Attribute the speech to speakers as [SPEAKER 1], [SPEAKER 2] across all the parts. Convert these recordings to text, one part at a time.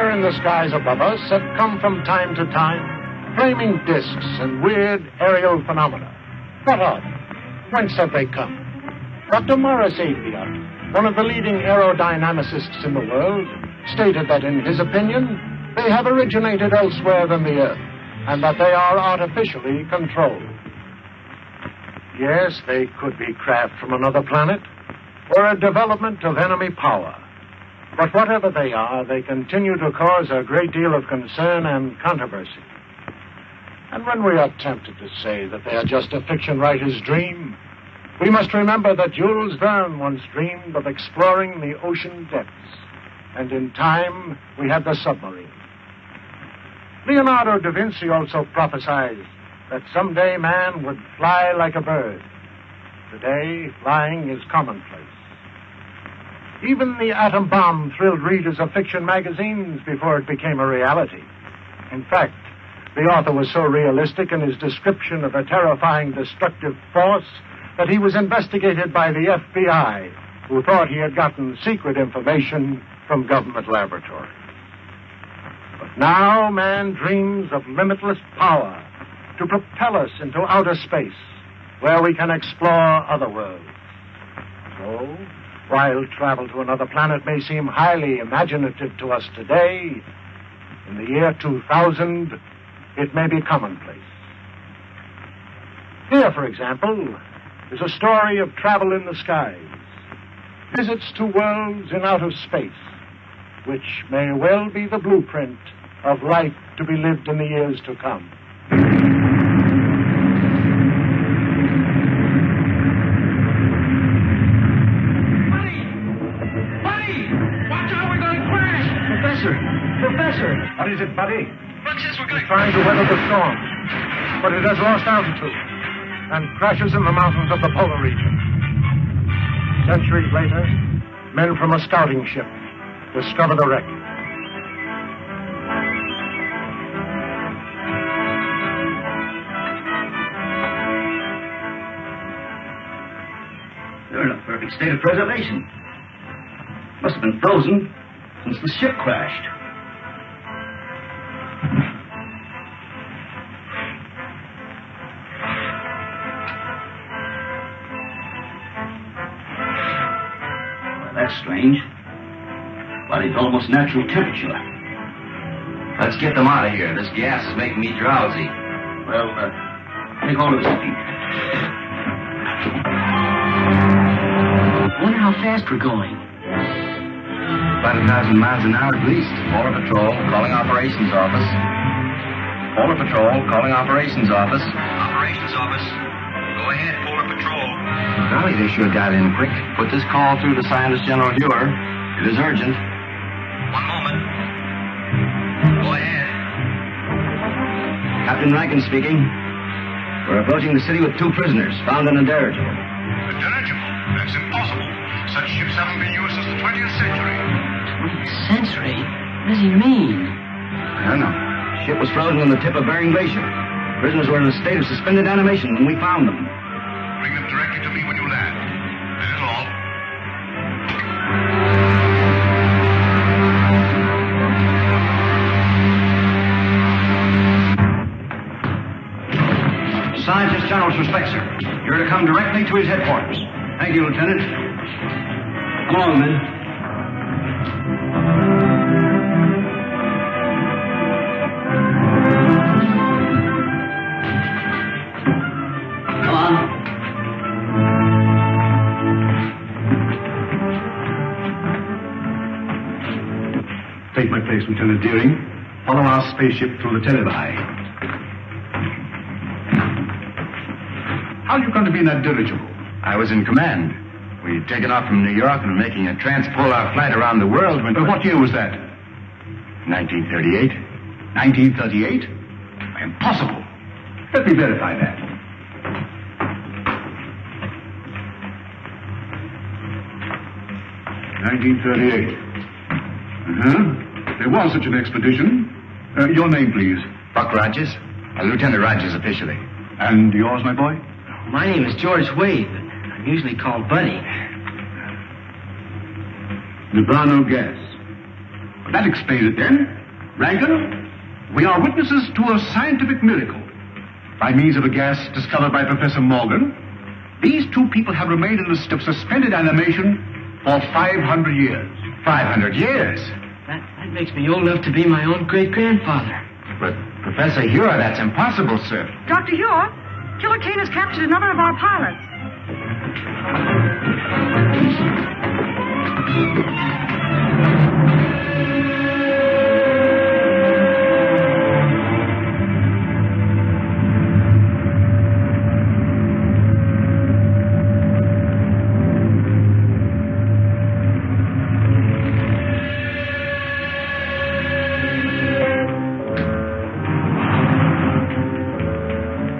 [SPEAKER 1] fire in the skies above us had come from time to time flaming discs and weird aerial phenomena. What are they? Whence have they come? Dr. Morris Apiot, one of the leading aerodynamicists in the world, stated that in his opinion, they have originated elsewhere than the Earth, and that they are artificially controlled. Yes, they could be craft from another planet, or a development of enemy power. But whatever they are, they continue to cause a great deal of concern and controversy. And when we are tempted to say that they are just a fiction writer's dream, we must remember that Jules Verne once dreamed of exploring the ocean depths, and in time we had the submarine. Leonardo da Vinci also prophesied that someday man would fly like a bird. Today, flying is commonplace. Even the atom bomb thrilled readers of fiction magazines before it became a reality. In fact, the author was so realistic in his description of a terrifying destructive force that he was investigated by the FBI, who thought he had gotten secret information from government laboratories. But now man dreams of limitless power to propel us into outer space, where we can explore other worlds. So, while travel to another planet may seem highly imaginative to us today, in the year 2000, it may be commonplace. Here, for example, is a story of travel in the skies, visits to worlds in outer space, which may well be the blueprint of life to be lived in the years to come.
[SPEAKER 2] Professor!
[SPEAKER 1] What is it, Buddy?
[SPEAKER 2] Buck says we're going...
[SPEAKER 1] We're trying to weather the storm, but it has lost altitude and crashes in the mountains of the polar region. Centuries later, men from a scouting ship discover the wreck.
[SPEAKER 2] They're in a perfect state of preservation. Must have been frozen since the ship crashed. That's strange. Body's almost natural temperature.
[SPEAKER 3] Let's get them out of here. This gas is making me drowsy.
[SPEAKER 2] Well, take hold of his feet.
[SPEAKER 4] Wonder how fast we're going.
[SPEAKER 3] About 1,000 miles an hour at least. Polar Patrol, calling Operations Office. Polar Patrol, calling Operations Office. Operations Office. Go ahead, Polar Patrol. Golly, they sure got in quick. Put this call through to Scientist General Dewar. It is urgent. One moment. Go ahead.
[SPEAKER 2] Captain Rankin speaking. We're approaching the city with 2 prisoners found in a dirigible.
[SPEAKER 5] A dirigible? That's impossible. Such ships haven't been used since the 20th century.
[SPEAKER 4] 20th century? What does he mean?
[SPEAKER 2] I don't know. The ship was frozen on the tip of Bering Glacier. Prisoners were in a state of suspended animation when we found them.
[SPEAKER 5] Bring them directly to me when you land. That is all.
[SPEAKER 2] Scientist General's respect, sir. You're to come directly to his headquarters. Thank you, Lieutenant. Come on, men.
[SPEAKER 6] Take my place, Lieutenant Deering. Follow our spaceship through the televi. How are you going to be in that dirigible?
[SPEAKER 3] I was in command. We'd taken off from New York and were making a transpolar flight around the world when...
[SPEAKER 6] What year was that?
[SPEAKER 3] 1938.
[SPEAKER 6] 1938? Impossible. Let me verify that. (1938). There was such an expedition. Your name, please.
[SPEAKER 3] Buck Rogers. Lieutenant Rogers officially.
[SPEAKER 6] And yours, my boy?
[SPEAKER 4] My name is George Wade, but I'm usually called Buddy.
[SPEAKER 6] Nirvana gas. That explains it then. Rankin, we are witnesses to a scientific miracle. By means of a gas discovered by Professor Morgan, these two people have remained in a state of suspended animation for 500 years.
[SPEAKER 3] 500 years?
[SPEAKER 4] That makes me old enough to be my own great-grandfather.
[SPEAKER 3] But, Professor Hure, that's impossible, sir.
[SPEAKER 7] Dr. Hure, Killer Kane has captured another of our pilots.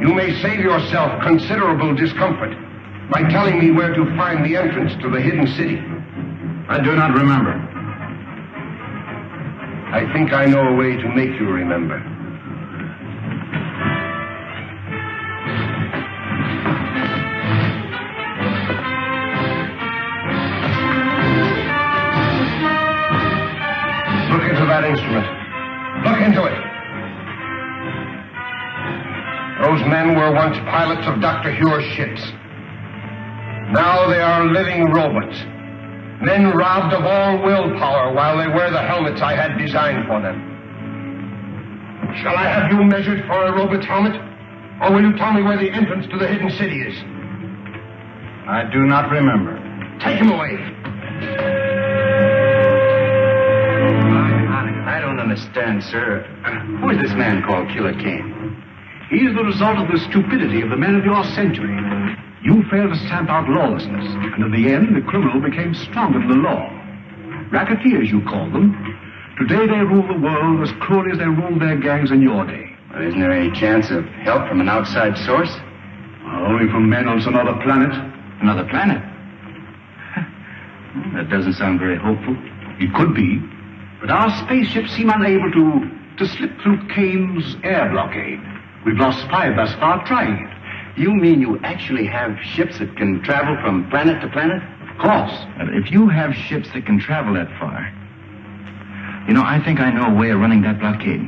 [SPEAKER 5] You may save yourself considerable discomfort by telling me where to find the entrance to the hidden city.
[SPEAKER 2] I do not remember.
[SPEAKER 5] I think I know a way to make you remember. Look into that instrument. Look into it. Those men were once pilots of Dr. Hure's ships. Now they are living robots. Men robbed of all willpower while they wear the helmets I had designed for them. Shall I have you measured for a robot's helmet? Or will you tell me where the entrance to the hidden city is?
[SPEAKER 2] I do not remember.
[SPEAKER 5] Take him away.
[SPEAKER 3] I don't understand, sir. Who is this man called Killer Kane?
[SPEAKER 6] He is the result of the stupidity of the men of your century. You failed to stamp out lawlessness, and in the end, the criminal became stronger than the law. Racketeers, you call them. Today they rule the world as cruelly as they ruled their gangs in your day.
[SPEAKER 3] Well, isn't there any chance of help from an outside source?
[SPEAKER 6] Only from men on some other planet.
[SPEAKER 3] Another planet? That doesn't sound very hopeful.
[SPEAKER 6] It could be, but our spaceships seem unable to slip through Kane's air blockade. We've lost 5 thus far trying it.
[SPEAKER 3] You mean you actually have ships that can travel from planet to planet?
[SPEAKER 6] Of course.
[SPEAKER 8] If you have ships that can travel that far, I think I know a way of running that blockade.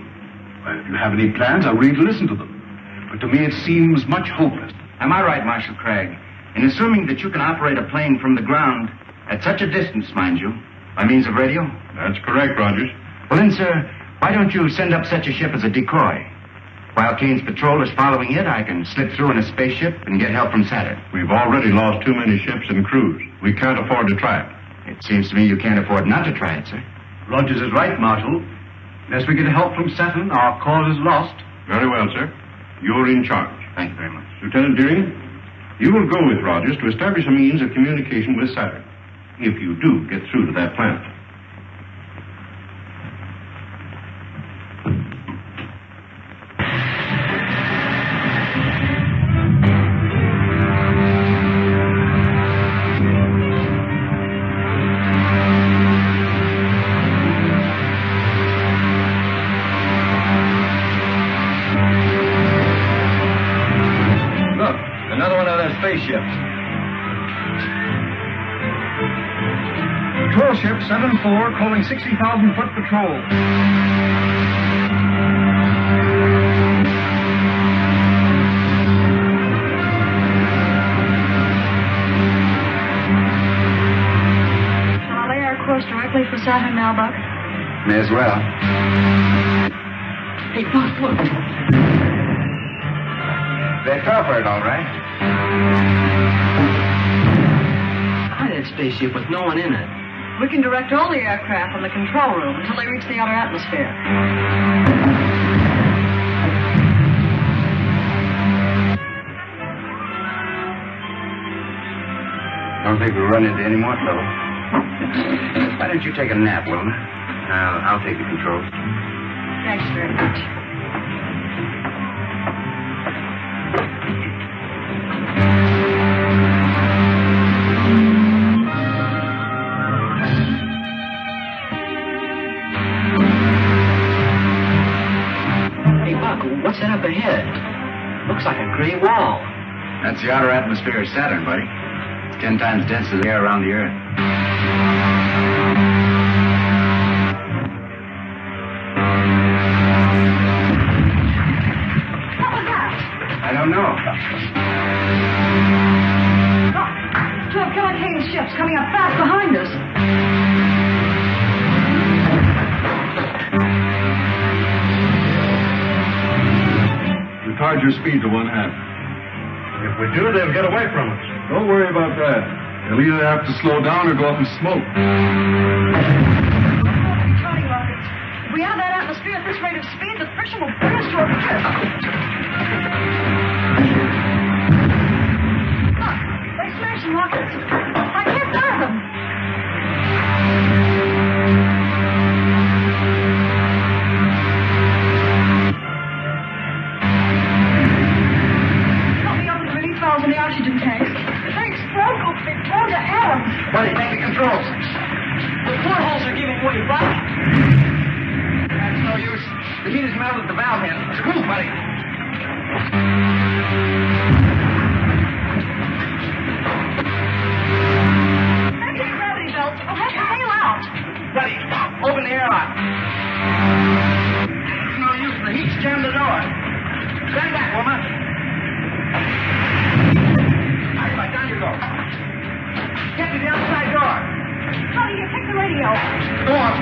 [SPEAKER 6] Well, if you have any plans, I'm ready to listen to them. But to me, it seems much hopeless.
[SPEAKER 3] Am I right, Marshal Craig, in assuming that you can operate a plane from the ground at such a distance, mind you, by means of radio?
[SPEAKER 2] That's correct, Rogers.
[SPEAKER 3] Well then, sir, why don't you send up such a ship as a decoy? While Kane's patrol is following it, I can slip through in a spaceship and get help from Saturn.
[SPEAKER 2] We've already lost too many ships and crews. We can't afford to try it.
[SPEAKER 3] It seems to me you can't afford not to try it, sir.
[SPEAKER 6] Rogers is right, Marshal. Unless we get help from Saturn, our cause is lost.
[SPEAKER 2] Very well, sir. You're in charge.
[SPEAKER 3] Thank you very much.
[SPEAKER 2] Lieutenant Deering, you will go with Rogers to establish a means of communication with Saturn, if you do get through to that planet.
[SPEAKER 3] Spaceships.
[SPEAKER 5] Patrol ship 7-4 calling 60,000-foot patrol.
[SPEAKER 7] Shall I lay our course directly for Saturn now, Buck?
[SPEAKER 3] May as well.
[SPEAKER 4] Hey, Buck, look.
[SPEAKER 3] They fell for it, all right.
[SPEAKER 4] Why that spaceship with no one in it?
[SPEAKER 7] We can direct all the aircraft from the control room until they reach the outer atmosphere.
[SPEAKER 3] Don't think we'll run into any more trouble. Why don't you take a nap, Wilma? I'll take the controls.
[SPEAKER 7] Thanks very much.
[SPEAKER 4] What's that up ahead? Looks like a gray wall.
[SPEAKER 3] That's the outer atmosphere of Saturn, buddy. It's 10 times denser than the air around the Earth.
[SPEAKER 2] don't know.
[SPEAKER 7] Look, two of Killer Kane's ships coming up fast behind us.
[SPEAKER 6] Retard your speed to 1/2.
[SPEAKER 1] If we do, they'll get away from us.
[SPEAKER 6] Don't worry about that. They'll either have to slow down or go up in smoke.
[SPEAKER 7] Retarding rockets. If we have that atmosphere at this rate of speed, the friction will bring us to a drift. Look, they smashed some rockets. I can't dive them. Help me open the relief valves in the oxygen tanks. If they explode, we'll be blown to atoms.
[SPEAKER 2] Buddy, take the controls.
[SPEAKER 4] The portholes are giving way, right?
[SPEAKER 2] That's no use. The heat is melted at the valve end. Screw, buddy.
[SPEAKER 7] Anti-gravity belts will have to bail out.
[SPEAKER 2] Buddy, open the airlock. It's no use. The heat's jammed the door. Stand back, woman. Right, down you go. Get to the outside door.
[SPEAKER 7] Honey, you take the radio.
[SPEAKER 2] Go on.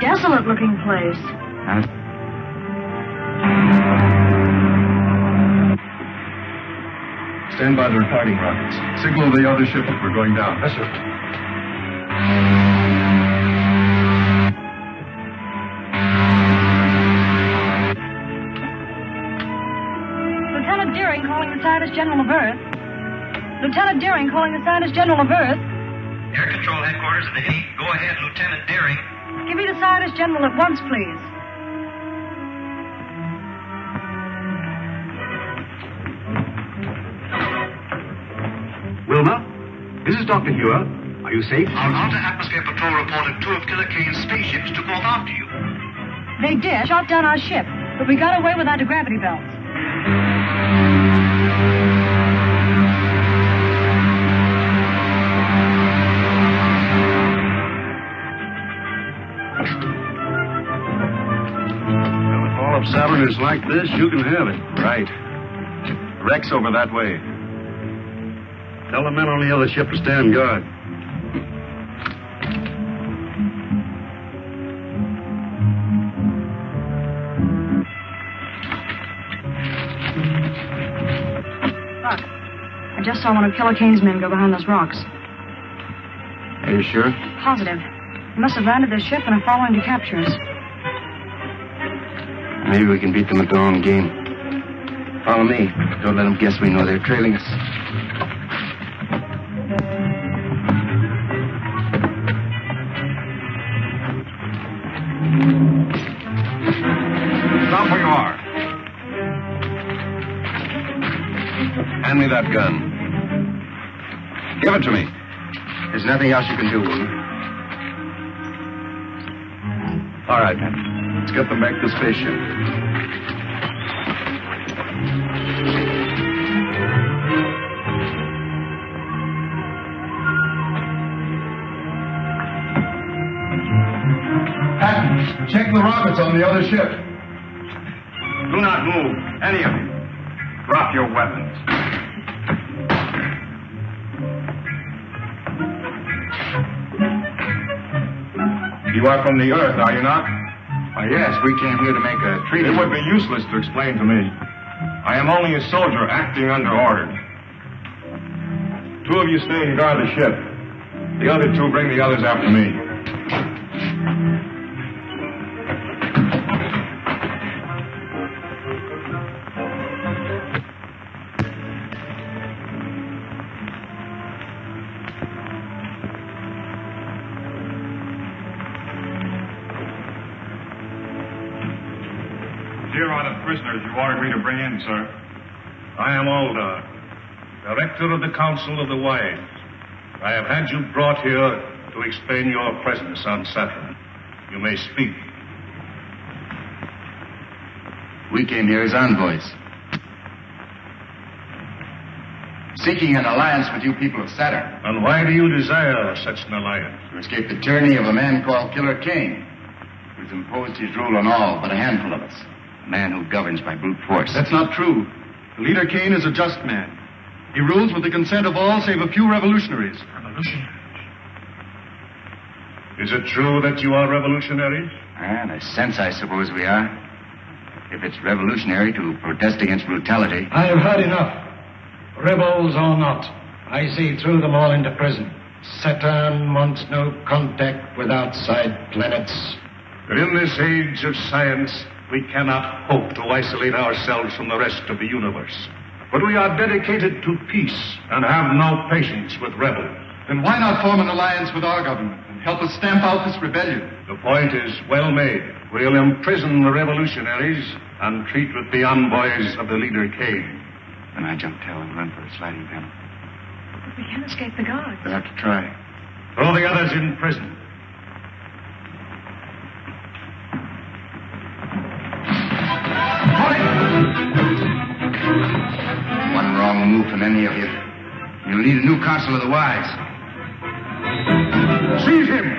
[SPEAKER 7] Desolate-looking place.
[SPEAKER 6] Stand by the retarding rockets. Signal the other ship if we're going down.
[SPEAKER 1] Yes, sir.
[SPEAKER 7] Lieutenant Deering calling the Scientist General of Earth. Lieutenant Deering calling the Scientist General of Earth.
[SPEAKER 3] Air Control Headquarters at the Hague. Go ahead, Lieutenant Deering.
[SPEAKER 7] Give me the Scientist General at once, please.
[SPEAKER 6] Wilma, this is Dr. Hewer. Are you safe?
[SPEAKER 3] Our Outer Atmosphere Patrol reported two of Killer Kane's spaceships took off after you.
[SPEAKER 7] They did. Shot down our ship, but we got away with anti-gravity belts.
[SPEAKER 6] If Saturn is like this, you can have it. Right. Wreck's over that way.
[SPEAKER 1] Tell the men on the other ship to stand guard.
[SPEAKER 7] Look, I just saw one of Killer Kane's men go behind those rocks.
[SPEAKER 8] Are you sure?
[SPEAKER 7] Positive. They must have landed their ship and are following to capture us.
[SPEAKER 8] Maybe we can beat them at their own game. Follow me. Don't let them guess we know they're trailing us.
[SPEAKER 6] Stop where you are. Hand me that gun. Give it to me.
[SPEAKER 8] There's nothing else you can do, Wilma.
[SPEAKER 6] All right, let's get them back to the spaceship.
[SPEAKER 5] Patton, check the rockets on the other ship.
[SPEAKER 2] Do not move, any of you. Drop your weapons. You are from the Earth, are you not?
[SPEAKER 8] Why, yes, we came here to make a treaty.
[SPEAKER 2] It would be useless to explain to me. I am only a soldier acting under orders. Two of you stay and guard the ship. The other two bring the others after me. Here are the prisoners you ordered me to bring in, sir. I am Aldar, Director of the Council of the Wise. I have had you brought here to explain your presence on Saturn. You may speak.
[SPEAKER 8] We came here as envoys, seeking an alliance with you people of Saturn.
[SPEAKER 2] And why do you desire such an alliance?
[SPEAKER 8] To escape the tyranny of a man called Killer Kane, who's imposed his rule on all but a handful of us. A man who governs by brute force.
[SPEAKER 9] That's not true. The leader Kane is a just man. He rules with the consent of all save a few revolutionaries.
[SPEAKER 2] Revolutionaries? Is it true that you are revolutionaries?
[SPEAKER 8] In a sense, I suppose we are. If it's revolutionary to protest against brutality.
[SPEAKER 1] I have heard enough. Rebels or not, I see through them all into prison. Saturn wants no contact with outside planets.
[SPEAKER 2] But in this age of science, we cannot hope to isolate ourselves from the rest of the universe. But we are dedicated to peace and have no patience with rebels.
[SPEAKER 9] Then why not form an alliance with our government and help us stamp out this rebellion?
[SPEAKER 2] The point is well made. We'll imprison the revolutionaries and treat with the envoys of the leader Kane.
[SPEAKER 8] Then I jump tail and run for a sliding panel.
[SPEAKER 7] But we can't escape the guards.
[SPEAKER 8] We'll have to try.
[SPEAKER 2] Throw the others in prison.
[SPEAKER 8] One wrong move from any of you, you'll need a new Council of the Wise.
[SPEAKER 2] Seize him!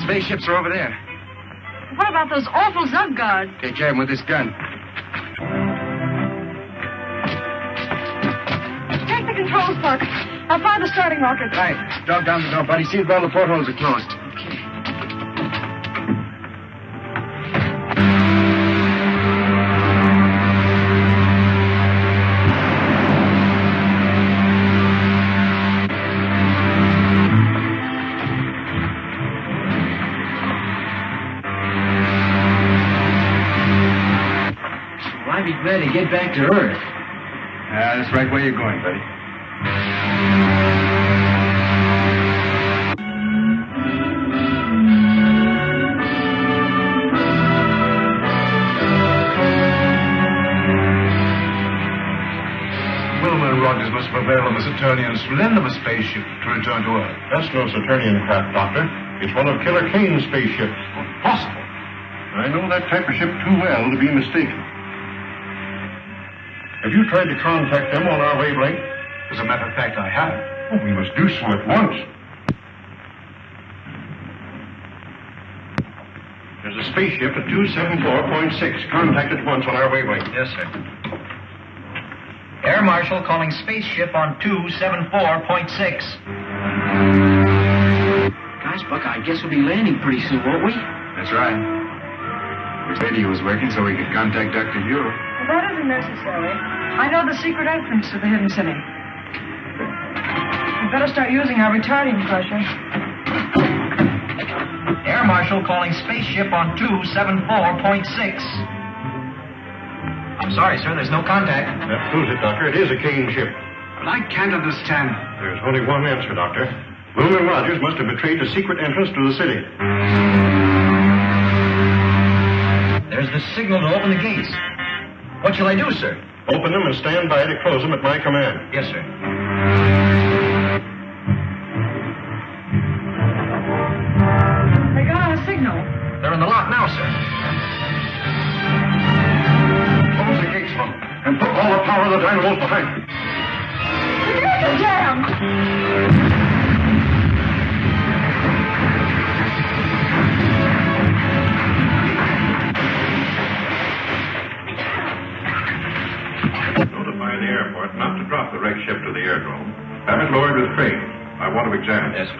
[SPEAKER 8] Spaceships are over there.
[SPEAKER 7] What about those awful Zug guards?
[SPEAKER 8] Take care of them with this gun.
[SPEAKER 7] Take the controls, Buck. I'll fire the starting rocket.
[SPEAKER 8] Right. Drop down the door, buddy. See if all the portholes are closed.
[SPEAKER 4] Glad to get back to Earth.
[SPEAKER 8] That's right where you're going, buddy.
[SPEAKER 2] Wilmer and Rogers must prevail on the Saturnians to lend them a spaceship to return to Earth.
[SPEAKER 5] That's no Saturnian craft, Doctor. It's one of Killer Kane's spaceships.
[SPEAKER 2] Impossible.
[SPEAKER 5] I know that type of ship too well to be mistaken. Have you tried to contact them on our wavelength?
[SPEAKER 2] As a matter of fact, I haven't.
[SPEAKER 5] Oh, we must do so at once. There's a spaceship at 274.6. Contact at once on our wavelength.
[SPEAKER 3] Yes, sir. Air Marshal calling spaceship on 274.6.
[SPEAKER 4] Gosh, Buck, I guess we'll be landing pretty soon, won't we?
[SPEAKER 8] That's right. The radio was working so we could contact Dr. Hugh.
[SPEAKER 7] Well, that isn't necessary. I know the secret entrance to the hidden city. We'd better start using our retarding pressure.
[SPEAKER 3] Air Marshal calling spaceship on 274.6. I'm sorry, sir, there's no contact.
[SPEAKER 5] That proves it, Doctor. It is a Kane ship.
[SPEAKER 9] But I can't understand.
[SPEAKER 5] There's only one answer, Doctor. Wilmer and Rogers must have betrayed a secret entrance to the city.
[SPEAKER 3] There's the signal to open the gates. What shall I do, sir?
[SPEAKER 5] Open them and stand by to close them at my command.
[SPEAKER 3] Yes, sir.
[SPEAKER 7] They got our signal.
[SPEAKER 3] They're in the lock now, sir.
[SPEAKER 5] Close the gates, Lum, and put all the power of the dynamos behind.
[SPEAKER 7] The gates are jammed.
[SPEAKER 2] Notify the airport not to drop the wreck ship to the Have it lowered with crane. I want to examine it.
[SPEAKER 3] Yes, sir.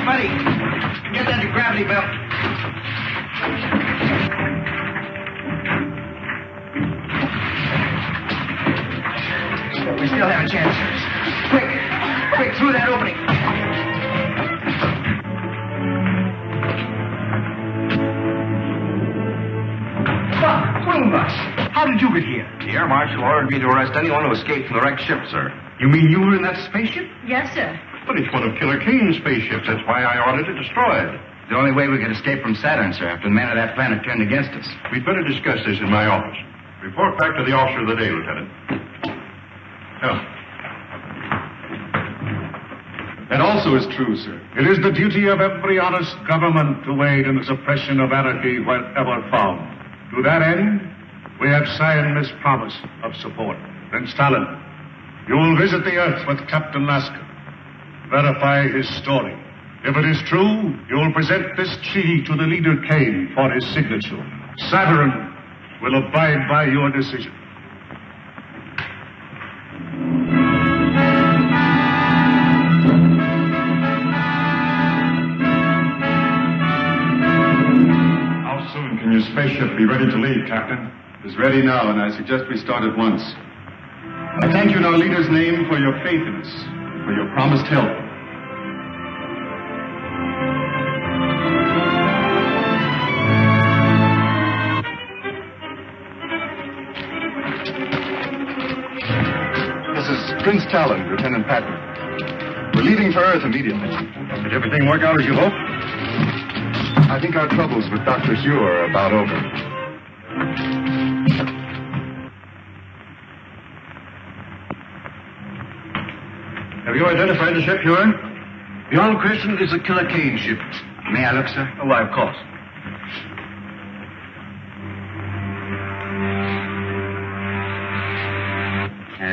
[SPEAKER 3] Buddy, get that gravity belt. We still have a chance. Quick, through that opening.
[SPEAKER 6] How did you get here?
[SPEAKER 3] The Air Marshal ordered me to arrest anyone who escaped from the wrecked ship, sir.
[SPEAKER 6] You mean you were in that spaceship?
[SPEAKER 7] Yes, sir.
[SPEAKER 2] But it's one of Killer Kane's spaceships. That's why I ordered it destroyed.
[SPEAKER 3] The only way we could escape from Saturn, sir, after the men of that planet turned against us.
[SPEAKER 2] We'd better discuss this in my office. Report back to the officer of the day, Lieutenant.
[SPEAKER 9] That also is true, sir.
[SPEAKER 2] It is the duty of every honest government to aid in the suppression of anarchy wherever found. To that end, we have signed this promise of support. Prince Talon, you will visit the Earth with Captain Lasker. Verify his story. If it is true, you will present this treaty to the leader Kane for his signature. Saturn will abide by your decision.
[SPEAKER 9] How soon can your spaceship be ready to leave, Captain? It is ready now, and I suggest we start at once. I thank you in our leader's name for your faith in us, and for your promised help. This is Prince Talon, Lieutenant Patton. We're leaving for Earth immediately.
[SPEAKER 2] Did everything work out as you hoped?
[SPEAKER 9] I think our troubles with Dr. Hugh are about over.
[SPEAKER 2] Have you identified the ship, Huron?
[SPEAKER 6] Beyond question, it is a Killer Kane ship.
[SPEAKER 3] May I look, sir?
[SPEAKER 6] Oh, why, of course.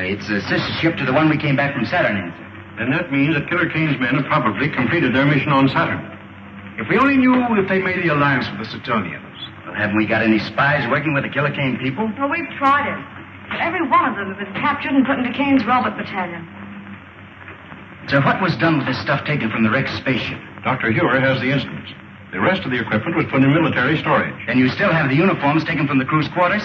[SPEAKER 3] It's a sister ship to the one we came back from Saturn in, sir.
[SPEAKER 2] Then that means that Killer Kane's men have probably completed their mission on Saturn.
[SPEAKER 6] If we only knew if they made the alliance with the Saturnians.
[SPEAKER 3] Well, haven't we got any spies working with the Killer Kane people?
[SPEAKER 7] Well, we've tried it. But every one of them have been captured and put into Kane's robot battalion.
[SPEAKER 3] So what was done with this stuff taken from the wrecked spaceship?
[SPEAKER 2] Dr. Hewer has the instruments. The rest of the equipment was put in military storage.
[SPEAKER 3] Then you still have the uniforms taken from the crew's quarters?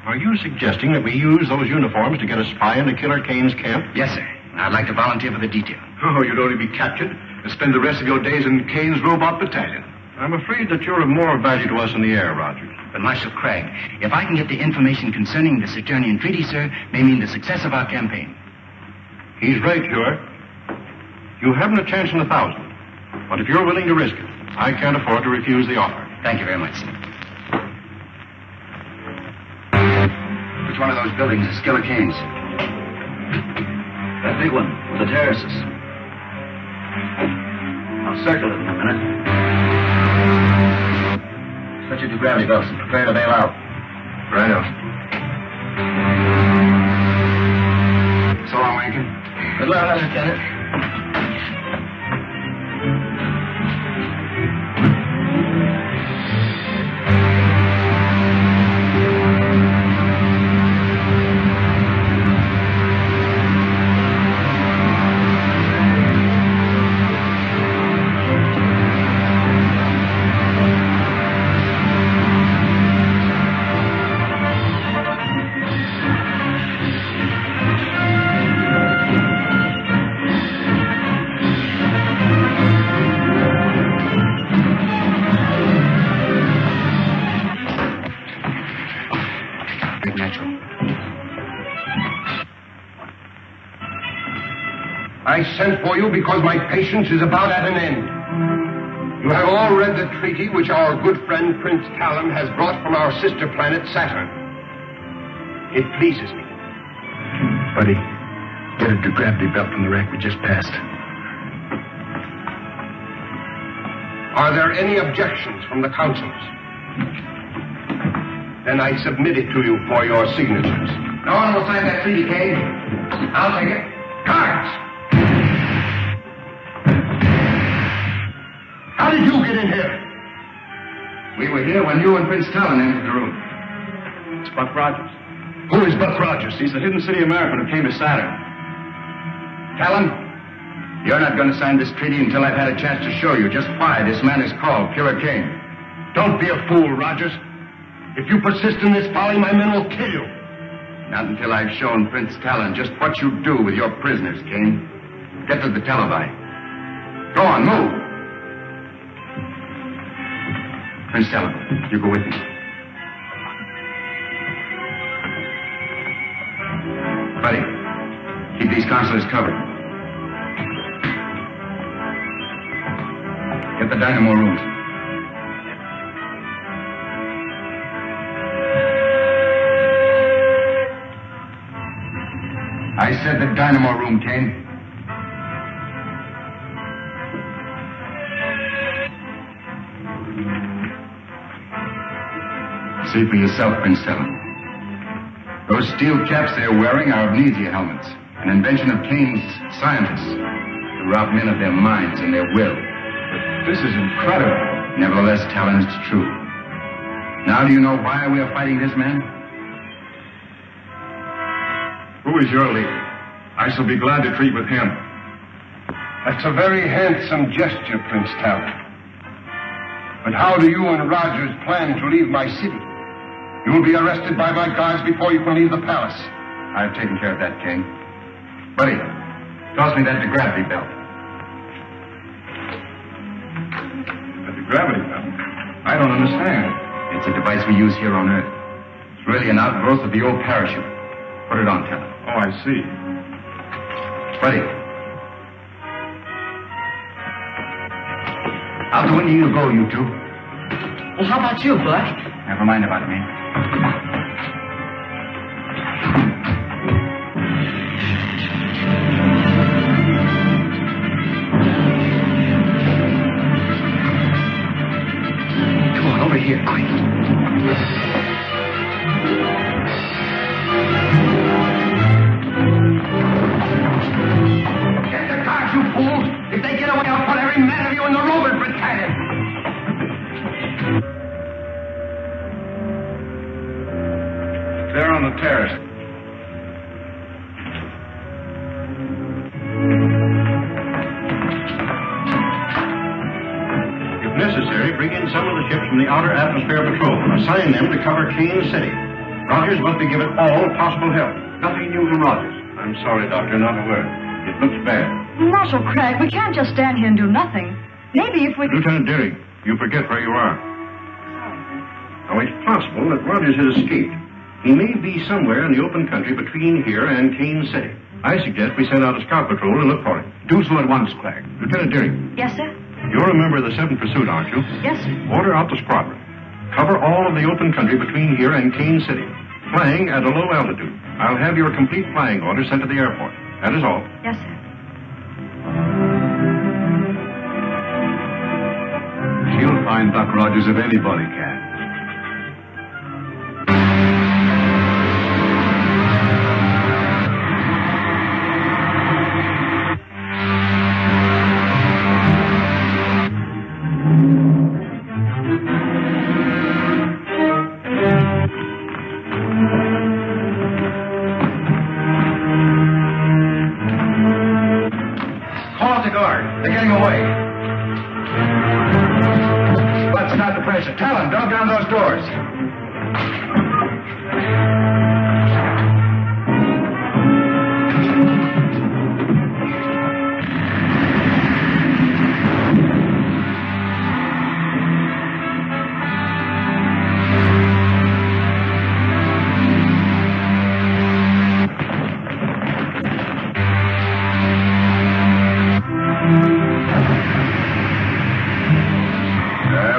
[SPEAKER 2] Are you suggesting that we use those uniforms to get a spy into Killer Kane's camp?
[SPEAKER 3] Yes, sir. I'd like to volunteer for the detail.
[SPEAKER 6] Oh, you'd only be captured and spend the rest of your days in Kane's robot battalion.
[SPEAKER 2] I'm afraid that you're of more value to us in the air, Rogers.
[SPEAKER 3] But, Marshal Craig, if I can get the information concerning the Saturnian treaty, sir, may mean the success of our campaign.
[SPEAKER 2] He's right, Hewer. You haven't a chance in 1,000. But if you're willing to risk it, I can't afford to refuse the offer.
[SPEAKER 3] Thank you very much, sir. Which one of those buildings is Killer Kane's?
[SPEAKER 4] That big one, with the terraces. I'll circle it in a minute. Switch it to gravity belts and prepare to bail out.
[SPEAKER 2] Righto.
[SPEAKER 3] So long, Rankin.
[SPEAKER 4] Good luck, Lieutenant.
[SPEAKER 5] I sent for you because my patience is about at an end. You have all read the treaty which our good friend Prince Talon has brought from our sister planet Saturn. It pleases me.
[SPEAKER 6] Buddy, get a gravity belt from the wreck we just passed.
[SPEAKER 5] Are there any objections from the councils? Then I submit it to you for your signatures.
[SPEAKER 3] No one will sign that treaty, Kane. I'll take it.
[SPEAKER 5] Guards! How did you get in here?
[SPEAKER 3] We were here when you and Prince Talon entered the room.
[SPEAKER 2] It's Buck Rogers.
[SPEAKER 5] Who is Buck Rogers?
[SPEAKER 2] He's the hidden city American who came to Saturn.
[SPEAKER 3] Talon, you're not going to sign this treaty until I've had a chance to show you just why this man is called Killer King.
[SPEAKER 5] Don't be a fool, Rogers. If you persist in this folly, my men will kill you.
[SPEAKER 3] Not until I've shown Prince Talon just what you do with your prisoners, King. Get to the televi. Go on, move. Prince Talon, you go with me. Buddy, keep these consuls covered. Get the dynamo rooms. I said the dynamo room, Kane. See for yourself, Prince Talon. Those steel caps they're wearing are amnesia helmets, an invention of Kane's scientists to rob men of their minds and their will.
[SPEAKER 6] But this is incredible.
[SPEAKER 3] Nevertheless, Talon, it's true. Now do you know why we are fighting this man?
[SPEAKER 9] Who is your leader? I shall be glad to treat with him.
[SPEAKER 5] That's a very handsome gesture, Prince Talon. But how do you and Rogers plan to leave my city? You will be arrested by my guards before you can leave the palace.
[SPEAKER 3] I've taken care of that, King. Buddy, toss me that gravity belt.
[SPEAKER 9] The gravity belt? I don't understand.
[SPEAKER 3] It's a device we use here on Earth. It's really an outgrowth of the old parachute. Put it on, Talon.
[SPEAKER 9] Oh, I see.
[SPEAKER 3] Buddy. Out the window you go, you two.
[SPEAKER 4] Well, how about you, Buck?
[SPEAKER 3] Never mind about me.
[SPEAKER 4] Come on, over here, quick.
[SPEAKER 5] Get the cars, you fools! If they get away, I'll put every man of you in the Roman battalion!
[SPEAKER 9] They're on the terrace.
[SPEAKER 2] If necessary, bring in some of the ships from the Outer Atmosphere Patrol. Assign them to cover Kane City. Rogers must be given all possible help.
[SPEAKER 6] Nothing new from Rogers.
[SPEAKER 2] I'm sorry, Doctor, not a word. It looks bad.
[SPEAKER 7] Marshal Craig, we can't just stand here and do nothing. Maybe if we...
[SPEAKER 2] Lieutenant Deering, you forget where you are. Now, it's possible that Rogers has escaped. He may be somewhere in the open country between here and Kane City. I suggest we send out a scout patrol and look for him.
[SPEAKER 6] Do so at once, Craig.
[SPEAKER 2] Lieutenant Deering,
[SPEAKER 7] Yes, sir?
[SPEAKER 2] you're a member of the 7th Pursuit, aren't you?
[SPEAKER 7] Yes, sir.
[SPEAKER 2] Order out the squadron. Cover all of the open country between here and Kane City. Flying at a low altitude. I'll have your complete flying orders sent to the airport. That is all.
[SPEAKER 7] Yes, sir.
[SPEAKER 6] She'll find Buck Rogers if anybody can.
[SPEAKER 3] Call out the guard. They're getting away. Let's start the pressure. Talon, dog down those doors.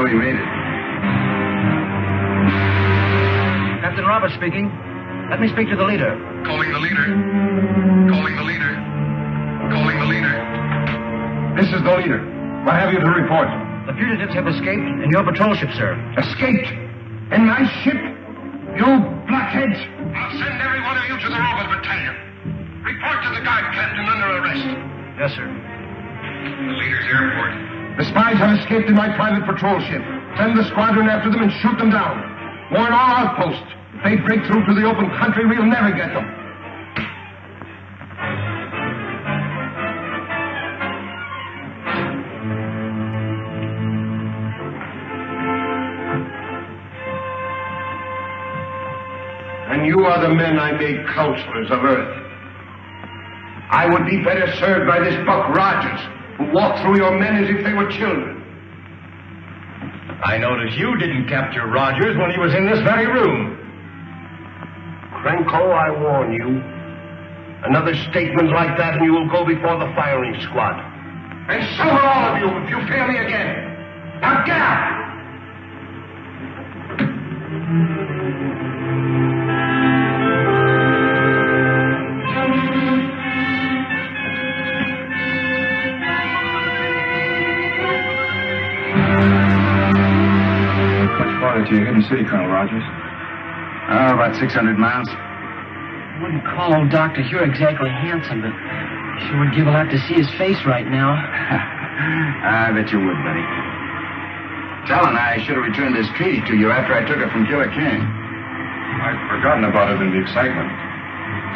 [SPEAKER 3] We made it.
[SPEAKER 4] Captain Roberts speaking. Let me speak to the leader.
[SPEAKER 5] Calling the leader. Calling the leader. Calling the leader. This is the leader. What have you to report?
[SPEAKER 4] The fugitives have escaped in your patrol ship, sir.
[SPEAKER 5] Escaped? In my ship? You blockheads! I'll send every one of you to the Robot Battalion. Report to the guard captain under arrest.
[SPEAKER 4] Yes, sir.
[SPEAKER 5] The leader's airport. The spies have escaped in my private patrol ship. Send the squadron after them and shoot them down. Warn all outposts. If they break through to the open country, we'll never get them. and you are the men I made counselors of Earth. I would be better served by this Buck Rogers, who walked through your men as if they were children.
[SPEAKER 10] I notice you didn't capture Rogers when he was in this very room.
[SPEAKER 5] Krenko, I warn you. Another statement like that and you will go before the firing squad. And so will all of you if you fail me again. Now get out!
[SPEAKER 9] Much farther to your hidden city, Colonel Rogers?
[SPEAKER 3] About 600 miles.
[SPEAKER 4] I wouldn't call old Dr. Hugh exactly handsome, but sure would give a lot to see his face right now.
[SPEAKER 3] I bet you would, buddy. Talon, I should have returned this treaty to you after I took it from Killer King.
[SPEAKER 9] I'd forgotten about it in the excitement.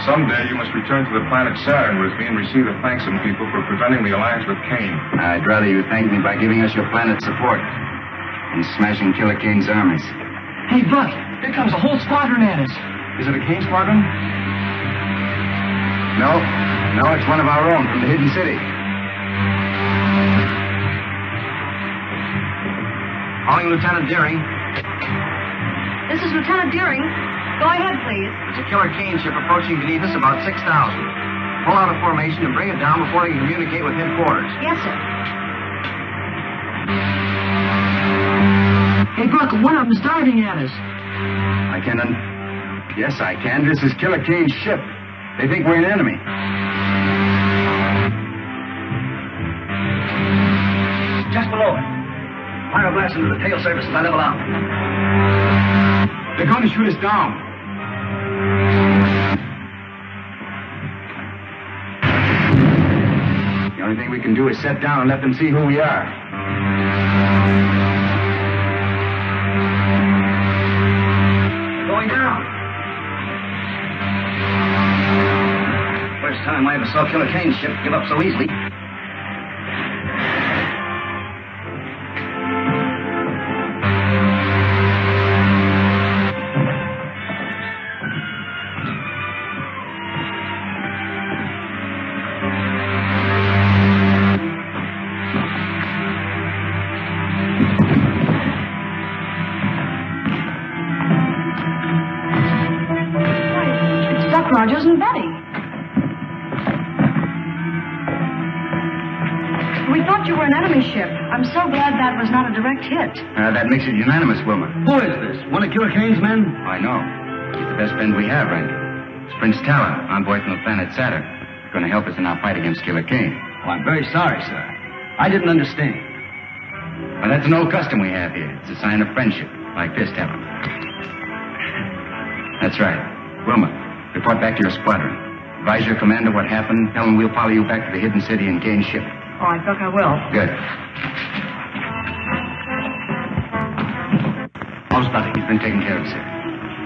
[SPEAKER 9] Someday you must return to the planet Saturn with me and receive the thanks of people for preventing the alliance with Kane.
[SPEAKER 3] I'd rather you thank me by giving us your planet's support and smashing Killer Kane's armies.
[SPEAKER 4] Hey, Buck, here comes a whole squadron at us.
[SPEAKER 9] Is it a Kane squadron?
[SPEAKER 3] No, it's one of our own from the hidden city. Calling Lieutenant Deering.
[SPEAKER 7] This is Lieutenant Deering. Go ahead, please.
[SPEAKER 3] There's a Killer Kane ship approaching beneath us about 6,000. Pull out a formation and bring it down before they can communicate with headquarters.
[SPEAKER 7] Yes, sir.
[SPEAKER 4] Hey, Buck, one of them's diving at us.
[SPEAKER 3] I can. Yes, I can. This is Killer Kane's ship. They think we're an enemy.
[SPEAKER 4] Just below it. Fire a blast into the tail surface as I level out.
[SPEAKER 3] They're going to shoot us down. The only thing we can do is set down and let them see who we are.
[SPEAKER 4] Going down. First time I ever saw Killer Kane's ship give up so easily.
[SPEAKER 7] Rogers and Betty. We thought you were an enemy ship. I'm so glad that was not a direct hit.
[SPEAKER 3] That makes it unanimous, Wilma.
[SPEAKER 4] Who is this? One of Killer Kane's men?
[SPEAKER 3] I know. He's the best friend we have, Randy. It's Prince Talon, envoy from the planet Saturn. Going to help us in our fight against Killer Kane.
[SPEAKER 4] Oh, I'm very sorry, sir. I didn't understand.
[SPEAKER 3] Well, that's an old custom we have here. It's a sign of friendship, like this, Talon. That's right. Wilma, report back to your squadron. Advise your commander what happened. Tell him we'll follow you back to the hidden city and Kane's ship.
[SPEAKER 7] All right, Buck, I will.
[SPEAKER 3] Good.
[SPEAKER 4] How's Buddy?
[SPEAKER 3] He's been taken care of, sir.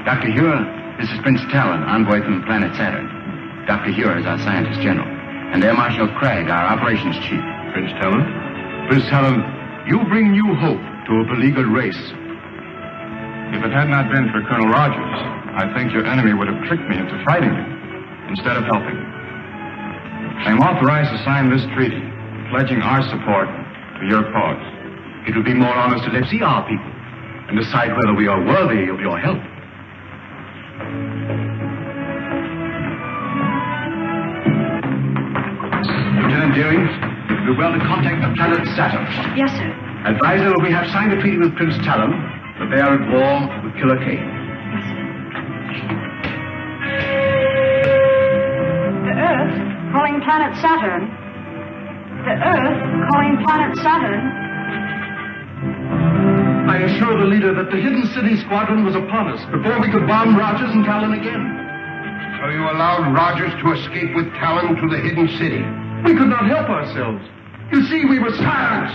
[SPEAKER 3] Dr. Hugh, this is Prince Talon, envoy from the planet Saturn. Dr. Hugh is our scientist general. And Air Marshal Craig, our operations chief.
[SPEAKER 9] Prince Talon? Prince Talon, you bring new hope to a beleaguered race. If it had not been for Colonel Rogers, I think your enemy would have tricked me into fighting me instead of helping me. I am authorized to sign this treaty, pledging our support to your cause. It would be more honest to see our people and decide whether we are worthy of your help.
[SPEAKER 6] Lieutenant Deering, we're well to contact the planet Saturn.
[SPEAKER 7] Yes, sir.
[SPEAKER 6] Advise them that we have signed a treaty with Prince Talon, that they are at war with Killer Kane.
[SPEAKER 7] Yes, sir. The Earth calling planet Saturn. The Earth calling planet Saturn.
[SPEAKER 6] I assure the leader that the hidden city squadron was upon us before we could bomb Rogers and Talon again.
[SPEAKER 5] So you allowed Rogers to escape with Talon to the hidden city?
[SPEAKER 6] We could not help ourselves. You see, we were silents.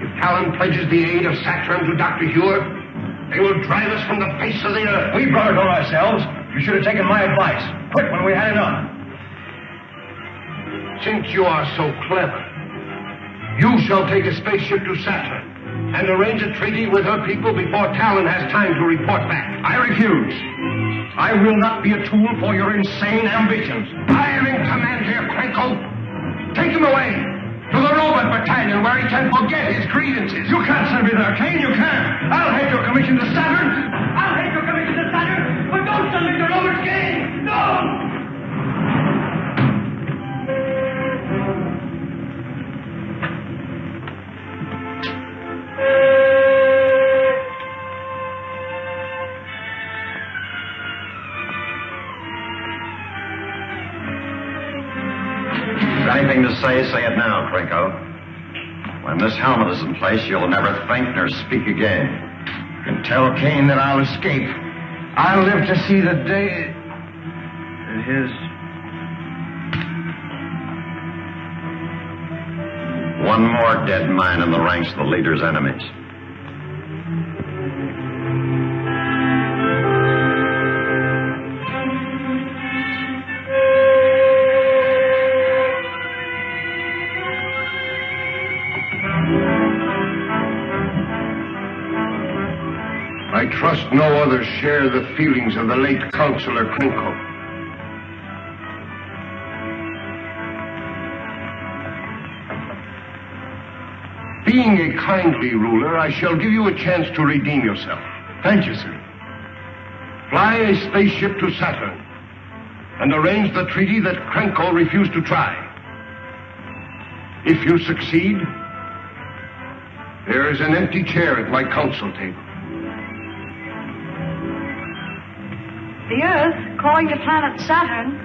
[SPEAKER 5] If Talon pledges the aid of Saturn to Dr. Hugh, they will drive us from the face of the earth.
[SPEAKER 10] We brought it on ourselves. You should have taken my advice. Quit when we had enough.
[SPEAKER 5] Since you are so clever, you shall take a spaceship to Saturn and arrange a treaty with her people before Talon has time to report back.
[SPEAKER 6] I refuse. I will not be a tool for your insane ambitions.
[SPEAKER 5] I am in command here, Krenko. Take him away to the robot battalion where he can forget his grievances.
[SPEAKER 6] You can't send me there, Kane. You can't. I'll head your commission to Saturn.
[SPEAKER 11] I'll head your commission to Saturn, but don't send me to Robert Kane. No!
[SPEAKER 3] Anything to say it now, Krenko. When this helmet is in place, you'll never think nor speak again. You can tell Kane that I'll escape.
[SPEAKER 5] I'll live to see the day that his...
[SPEAKER 3] One more dead man in the ranks of the leader's enemies.
[SPEAKER 5] I trust no others share the feelings of the late Councillor Krenko. Being a kindly ruler, I shall give you a chance to redeem yourself.
[SPEAKER 6] Thank you, sir.
[SPEAKER 5] Fly a spaceship to Saturn and arrange the treaty that Krenko refused to try. If you succeed, there is an empty chair at my council table.
[SPEAKER 7] The Earth, calling the planet Saturn.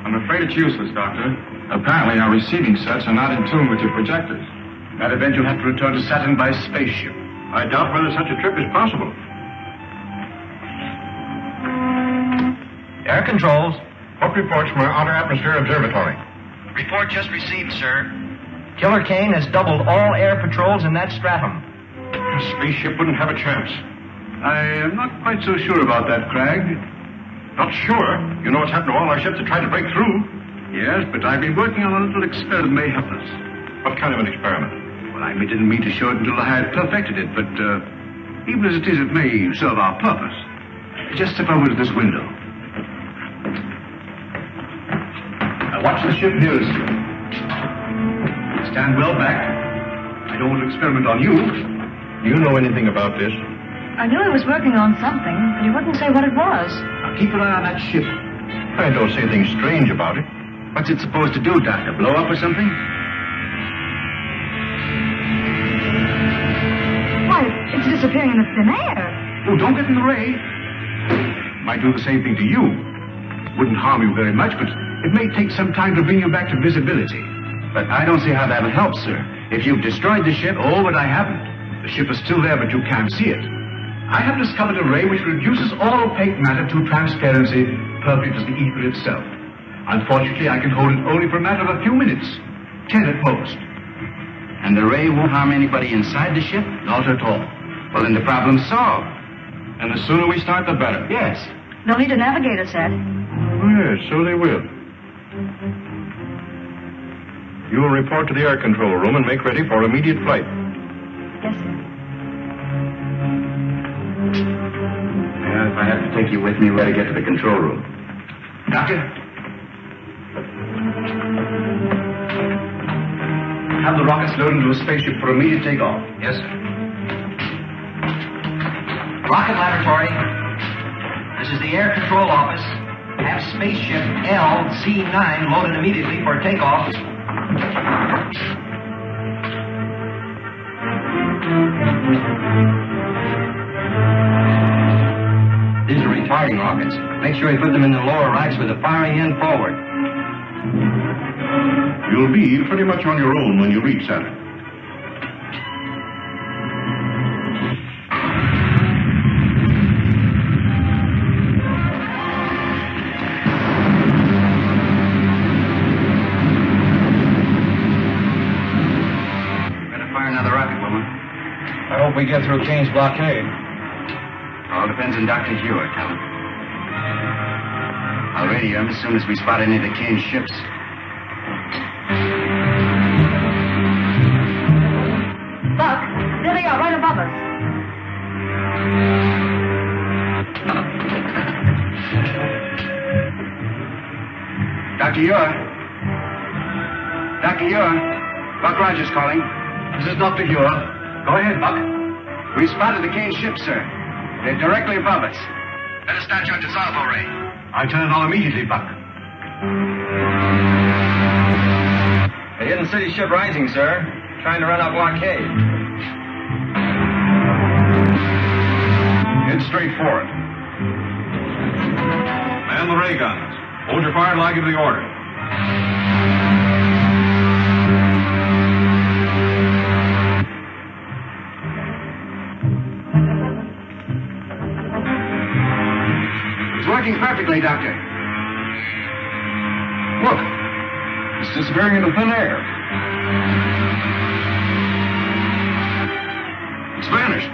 [SPEAKER 9] I'm afraid it's useless, Doctor. Apparently our receiving sets are not in tune with your projectors.
[SPEAKER 6] In that event, you'll have to return to Saturn by spaceship.
[SPEAKER 9] I doubt whether such a trip is possible.
[SPEAKER 10] Air controls.
[SPEAKER 9] What reports from our Outer Atmosphere Observatory?
[SPEAKER 10] Report just received, sir. Killer Kane has doubled all air patrols in that stratum.
[SPEAKER 9] A spaceship wouldn't have a chance.
[SPEAKER 6] I am not quite so sure about that, Cragg.
[SPEAKER 9] Not sure? You know what's happened to all our ships that tried to break through.
[SPEAKER 6] Yes, but I've been working on a little experiment that may help us.
[SPEAKER 9] What kind of an experiment?
[SPEAKER 6] Well, I didn't mean to show it until I had perfected it, but even as it is, it may serve our purpose. Just step over to this window. Now watch the ship nearest you. Stand well back. I don't want to experiment on you.
[SPEAKER 9] Do you know anything about this?
[SPEAKER 7] I knew he was working on something, but he wouldn't say what it was.
[SPEAKER 6] Now keep an eye on that ship.
[SPEAKER 9] I don't see anything strange about it.
[SPEAKER 6] What's it supposed to do, Doctor? Blow up or something?
[SPEAKER 7] Why, it's disappearing in the thin air.
[SPEAKER 6] Oh, don't get in the ray. Might do the same thing to you. Wouldn't harm you very much, but it may take some time to bring you back to visibility. But I don't see how that would help, sir. If you've destroyed the ship, oh, but I haven't. The ship is still there, but you can't see it. I have discovered a ray which reduces all opaque matter to transparency, perfect as the ether itself. Unfortunately, I can hold it only for a matter of a few minutes. 10 at most.
[SPEAKER 3] And the ray won't harm anybody inside the ship?
[SPEAKER 6] Not at all.
[SPEAKER 3] Well, then the problem's solved.
[SPEAKER 9] And the sooner we start, the better.
[SPEAKER 3] Yes.
[SPEAKER 7] They'll need a navigator set.
[SPEAKER 9] Yes, so they will. You will report to the air control room and make ready for immediate flight.
[SPEAKER 7] Yes, sir.
[SPEAKER 3] If I have to take you with me, we ought to get to the control room.
[SPEAKER 6] Doctor? Have the rockets loaded into a spaceship for immediate takeoff.
[SPEAKER 10] Yes, sir. Rocket laboratory. This is the air control office. Have spaceship LC9 loaded immediately for takeoff. These are retarding rockets. Make sure you put them in the lower racks with the firing end forward.
[SPEAKER 9] You'll be pretty much on your own when you reach Saturn.
[SPEAKER 3] Better fire another rocket, woman.
[SPEAKER 10] I hope we get through Kane's blockade.
[SPEAKER 3] All depends on Dr. Hewitt, Helen. I'll radio him as soon as we spot any of the Kane's ships. Dr. Ure. Dr. Ure. Buck Rogers calling.
[SPEAKER 6] This is Dr. Ure. Go ahead, Buck.
[SPEAKER 3] We spotted the Kane ship, sir. They're directly above us. Better start your dissolvo ray.
[SPEAKER 6] I'll turn it on immediately, Buck.
[SPEAKER 10] The hidden city ship rising, sir. Trying to run our blockade.
[SPEAKER 9] Head straight for it. Man the ray guns. Hold your fire till I give the order.
[SPEAKER 3] It's working perfectly, Doctor.
[SPEAKER 9] Look. It's disappearing into thin air. It's vanished.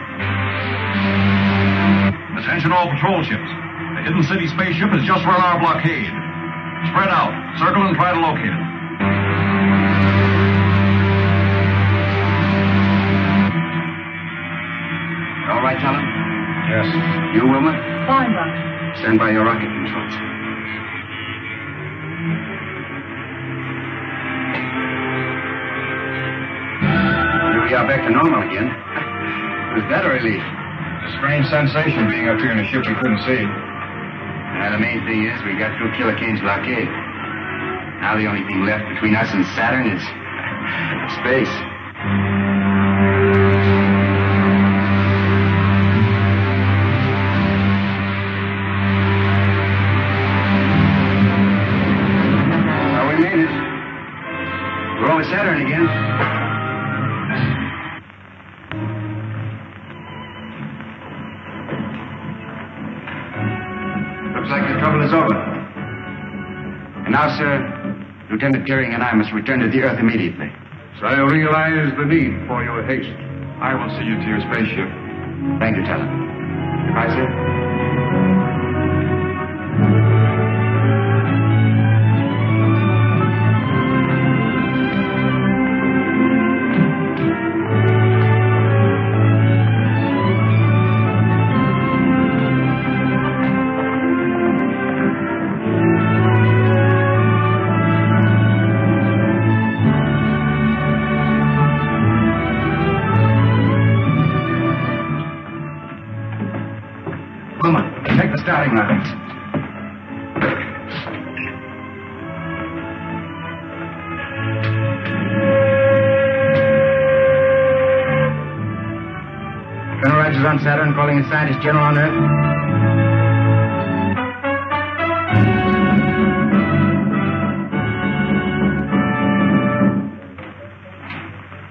[SPEAKER 9] Attention all patrol ships. The hidden city spaceship has just run our blockade. Spread out. Circle and try to locate it.
[SPEAKER 3] All right, Talon?
[SPEAKER 2] Yes.
[SPEAKER 3] You, Wilma?
[SPEAKER 7] Fine, Buck.
[SPEAKER 3] Stand by your rocket controls. Here we are back to normal again. Was that a relief?
[SPEAKER 9] It's a strange sensation being up here in a ship we couldn't see.
[SPEAKER 3] The main thing is we got through Killer Kane's blockade. Now the only thing left between us and Saturn is space. Well, we made it. We're over Saturn again. Looks like the trouble is over. And now, sir, Lieutenant Deering and I must return to the Earth immediately.
[SPEAKER 9] So I realize the need for your haste. I will see you to your spaceship.
[SPEAKER 3] Thank you, Talon. Goodbye, sir. Take the starting lines. Colonel Rogers on Saturn, calling the scientist general on Earth.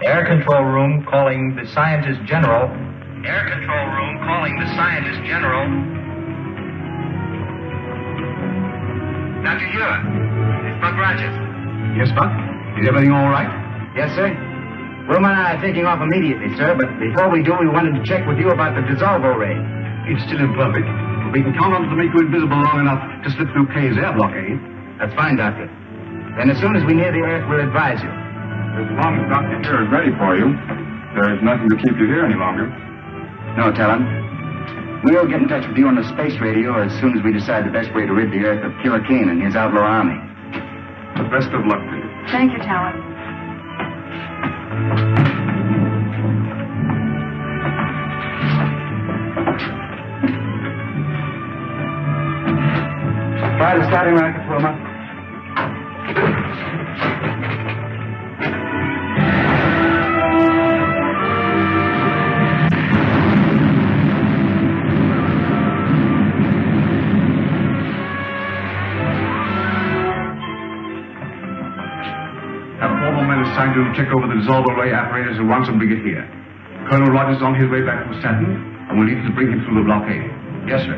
[SPEAKER 10] Air control room calling the scientist general. Air control room calling the scientist general.
[SPEAKER 3] Dr. Ure, it's Buck Rogers.
[SPEAKER 6] Yes, Buck? Is everything all right?
[SPEAKER 3] Yes, sir. Wilma and I are taking off immediately, sir, but before we do, we wanted to check with you about the dissolvo ray.
[SPEAKER 6] It's still imperfect. But we can count on it to make you invisible long enough to slip through Kay's air blockade.
[SPEAKER 3] That's fine, Doctor. Then as soon as we near the Earth, we'll advise you.
[SPEAKER 9] As long as Dr. Ure is ready for you, there is nothing to keep you here any longer.
[SPEAKER 3] No, Talon. We'll get in touch with you on the space radio as soon as we decide the best way to rid the Earth of Killer Kane and his outlaw army.
[SPEAKER 9] The best of luck to you.
[SPEAKER 7] Thank you, Talon.
[SPEAKER 3] Try the starting rocket, Wilma.
[SPEAKER 6] Assigned to check over the dissolver ray apparatus at once when we get here. Colonel Rogers is on his way back from Saturn, and we'll need to bring him through the blockade.
[SPEAKER 3] Yes, sir.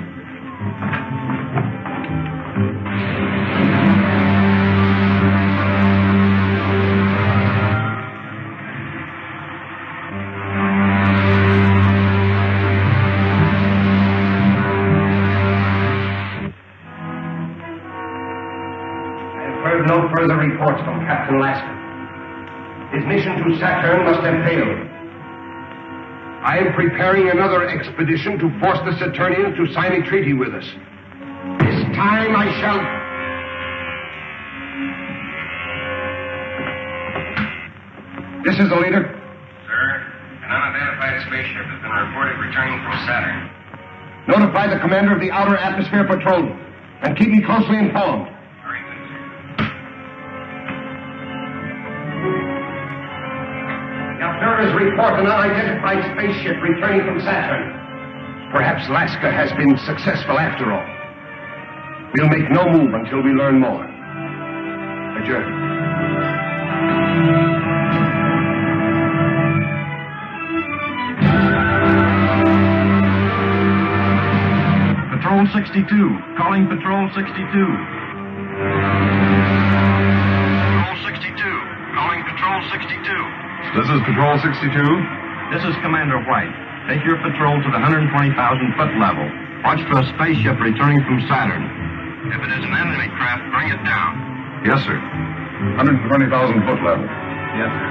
[SPEAKER 5] I have heard no further reports from Captain Lasker. His mission to Saturn must have failed. I am preparing another expedition to force the Saturnians to sign a treaty with us. This time I shall... This is the leader.
[SPEAKER 3] Sir, an unidentified spaceship has been reported returning from Saturn.
[SPEAKER 5] Notify the commander of the Outer Atmosphere Patrol and keep me closely informed.
[SPEAKER 3] Very good, sir.
[SPEAKER 5] Now, there is report an unidentified spaceship returning from Saturn. Perhaps Laska has been successful after all. We'll make no move until we learn more. Adjourn.
[SPEAKER 9] Patrol 62. Calling Patrol 62. Patrol 62. Calling Patrol 62. This is Patrol 62. This is Commander White. Take your patrol to the 120,000-foot level. Watch for a spaceship returning from Saturn.
[SPEAKER 3] If it is an enemy craft, bring it down.
[SPEAKER 9] Yes, sir.
[SPEAKER 5] 120,000-foot level.
[SPEAKER 9] Yes, sir.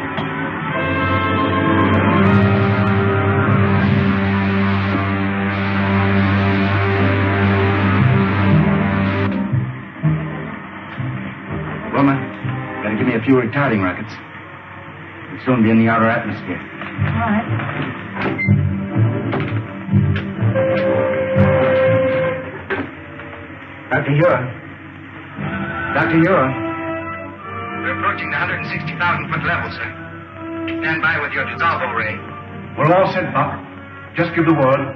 [SPEAKER 8] Wilma, gotta give me a few retarding rockets. We'll soon be in the outer atmosphere.
[SPEAKER 7] All right.
[SPEAKER 8] Dr. Ura. Dr. Ura.
[SPEAKER 3] We're approaching the 160,000-foot level, sir. Stand by with your dissolvo ray.
[SPEAKER 5] We're all set, Pop. Just give the word.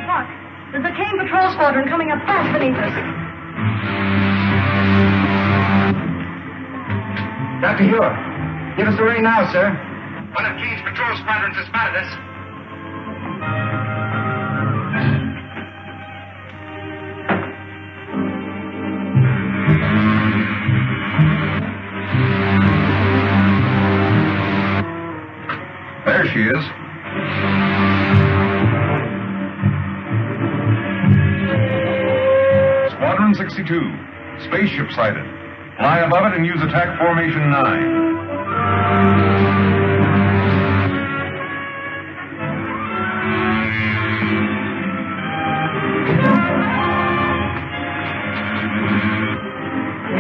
[SPEAKER 7] Buck, there's a Kane patrol squadron coming up fast beneath us.
[SPEAKER 8] Dr. Ura. Give us the ray now, sir.
[SPEAKER 3] One of Kane's patrol squadrons has spotted us.
[SPEAKER 9] There she is. Squadron 62. Spaceship sighted. Fly above it and use attack formation 9.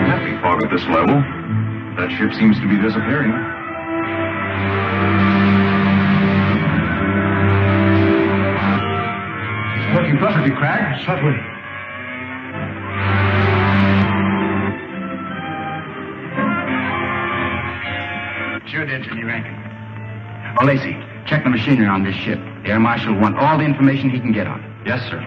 [SPEAKER 9] Can't be fog at this level. That ship seems to be disappearing.
[SPEAKER 5] Working perfectly, Crag. Certainly.
[SPEAKER 8] Sure did, Jimmy Rankin. Oh, Lacey, check the machinery on this ship. The Air Marshal will want all the information he can get on it.
[SPEAKER 9] Yes, sir.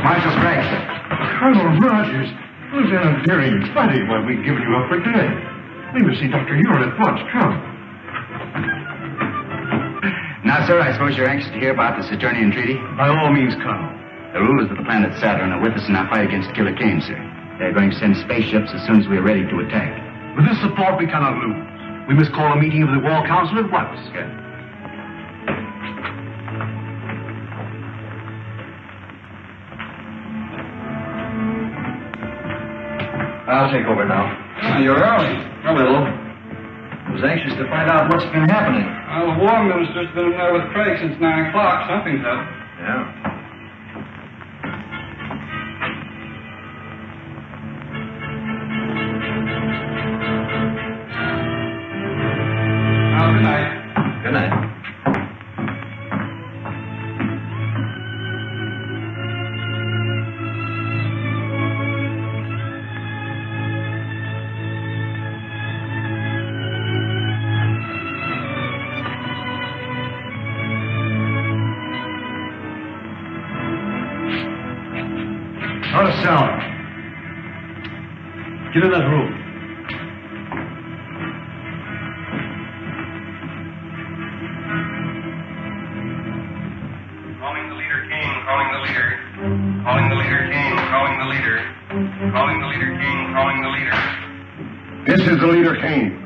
[SPEAKER 8] Marshal Gregg.
[SPEAKER 1] Colonel Rogers, Lieutenant Deering, plenty what we've given you up for dead. We must see Dr. Ure at once. Come.
[SPEAKER 8] Now, sir, I suppose you're anxious to hear about the Saturnian Treaty?
[SPEAKER 1] By all means, Colonel.
[SPEAKER 8] The rulers of the planet Saturn are with us in our fight against Killer Kane, sir. They're going to send spaceships as soon as we're ready to attack.
[SPEAKER 6] With this support, we cannot lose. We must call a meeting of the War Council at once.
[SPEAKER 8] Good.
[SPEAKER 10] I'll take over now.
[SPEAKER 12] Oh, you're early.
[SPEAKER 10] A little. I was anxious to find out what's been happening.
[SPEAKER 12] Well, the War Minister's been in there with Craig since 9 o'clock. Something's up.
[SPEAKER 10] Yeah.
[SPEAKER 12] Well, good night.
[SPEAKER 10] Good night.
[SPEAKER 1] Out of sound. Get in that room.
[SPEAKER 3] Calling the leader, King. Calling the leader.
[SPEAKER 5] This is the leader, Kane.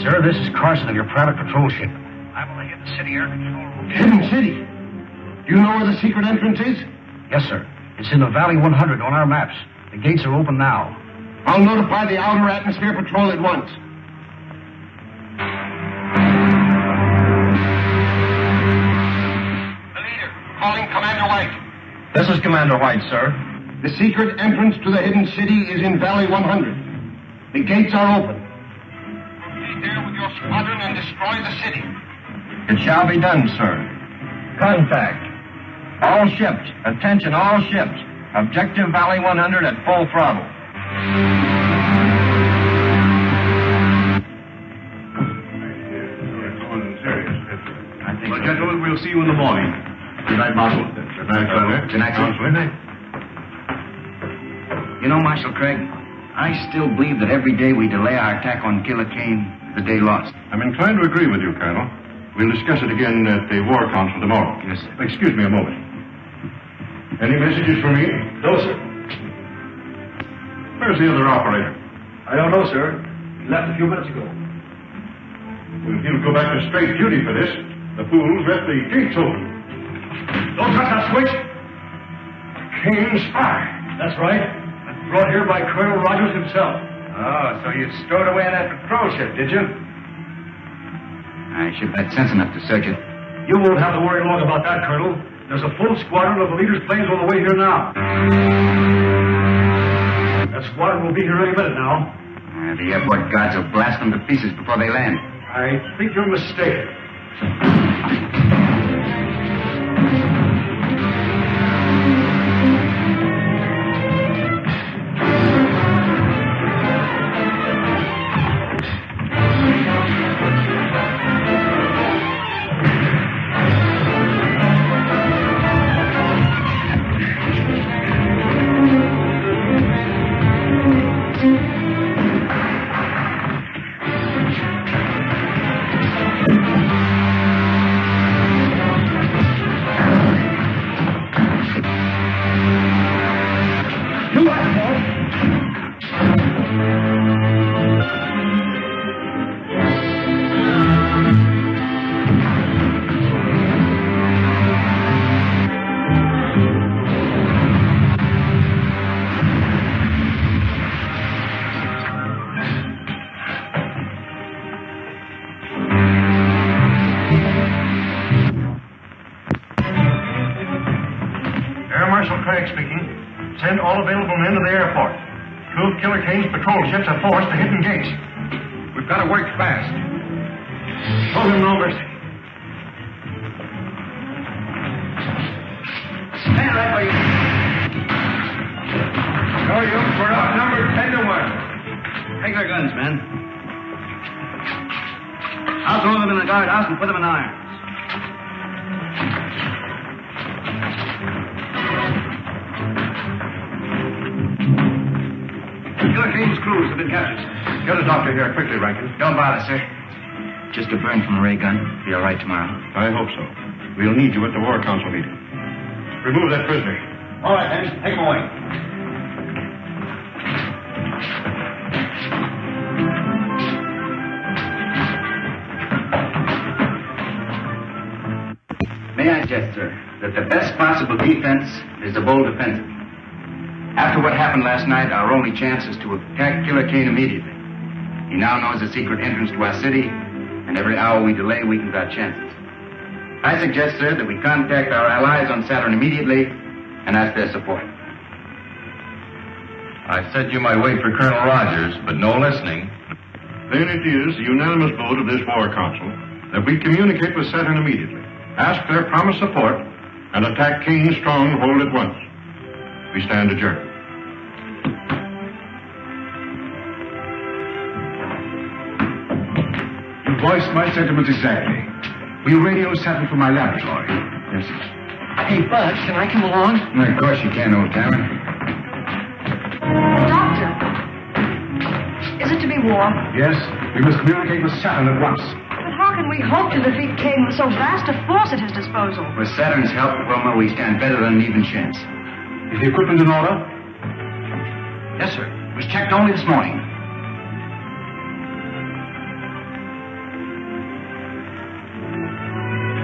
[SPEAKER 13] Sir, this is Carson of your private patrol ship. I'm on the Hidden City Air Control Room.
[SPEAKER 5] Hidden City? Do you know where the secret entrance is?
[SPEAKER 13] Yes, sir. It's in the Valley 100 on our maps. The gates are open now.
[SPEAKER 5] I'll notify the Outer Atmosphere Patrol at once. The leader, calling Commander White.
[SPEAKER 3] This is Commander White, sir.
[SPEAKER 5] The secret entrance to the Hidden City is in Valley 100. The gates are open. Proceed there with your squadron and destroy the city.
[SPEAKER 3] It shall be done, sir. Contact. All ships. Attention, all ships. Objective Valley 100 at full throttle.
[SPEAKER 9] Well, gentlemen, we'll see you in the morning. Good night, Marshal. Good night, Colonel.
[SPEAKER 3] Good night, sir.
[SPEAKER 9] Good night.
[SPEAKER 3] You know, Marshal Craig, I still believe that every day we delay our attack on Killer Kane is a day lost.
[SPEAKER 9] I'm inclined to agree with you, Colonel. We'll discuss it again at the War Council tomorrow.
[SPEAKER 3] Yes, sir.
[SPEAKER 9] Excuse me a moment. Any messages for me?
[SPEAKER 12] No, sir.
[SPEAKER 9] Where's the other operator?
[SPEAKER 12] I don't know, sir. He left a few minutes ago.
[SPEAKER 9] Well, he'll go back to straight duty for this. The fools left the gates open.
[SPEAKER 12] Don't touch that switch.
[SPEAKER 9] Kane's spy.
[SPEAKER 12] That's right. And brought here by Colonel Rogers himself.
[SPEAKER 3] Oh, so you stowed away in that patrol ship, did you? I should have had sense enough to search it.
[SPEAKER 12] You won't have to worry long about that, Colonel. There's a full squadron of the leader's planes on the way here now. That squadron will be here any minute now.
[SPEAKER 3] The airport guards will blast them to pieces before they land.
[SPEAKER 12] I think you're mistaken.
[SPEAKER 9] Send all available men to the airport. Two of Killer Kane's patrol ships have forced the hidden gates. We've got to work fast. Show them no mercy.
[SPEAKER 3] Stand right where you are.
[SPEAKER 9] Show you we're outnumbered 10 to 1.
[SPEAKER 3] Take their guns, men. I'll throw them in the guardhouse and put them in irons.
[SPEAKER 9] Killer Kane's crews have been captured. Get a doctor here quickly, Rankin.
[SPEAKER 3] Don't bother, sir. Just a burn from a ray gun. Be all right tomorrow.
[SPEAKER 9] I hope so. We'll need you at the War Council meeting. Remove that prisoner.
[SPEAKER 12] All right, Henry. Take him away.
[SPEAKER 3] May I suggest, sir, that the best possible defense is a bold offensive. After what happened last night, our only chance is to attack Killer Kane immediately. He now knows the secret entrance to our city, and every hour we delay weakens our chances. I suggest, sir, that we contact our allies on Saturn immediately and ask their support.
[SPEAKER 2] I said you might wait for Colonel Rogers, but no listening.
[SPEAKER 9] Then it is the unanimous vote of this War Council that we communicate with Saturn immediately, ask their promised support, and attack Kane's stronghold at once. We stand adjourned.
[SPEAKER 6] You voiced my sentiments exactly. We radio Saturn from my laboratory.
[SPEAKER 3] Yes, sir.
[SPEAKER 4] Hey, Bud, can I come along?
[SPEAKER 3] Of course you can, old timer.
[SPEAKER 7] Doctor, is it to be war?
[SPEAKER 6] Yes, we must communicate with Saturn at once.
[SPEAKER 7] But how can we hope to defeat Kane with so vast a force at his disposal?
[SPEAKER 3] With Saturn's help, Wilma, we stand better than an even chance.
[SPEAKER 6] Is the equipment in order?
[SPEAKER 3] Yes, sir. It was checked only this morning.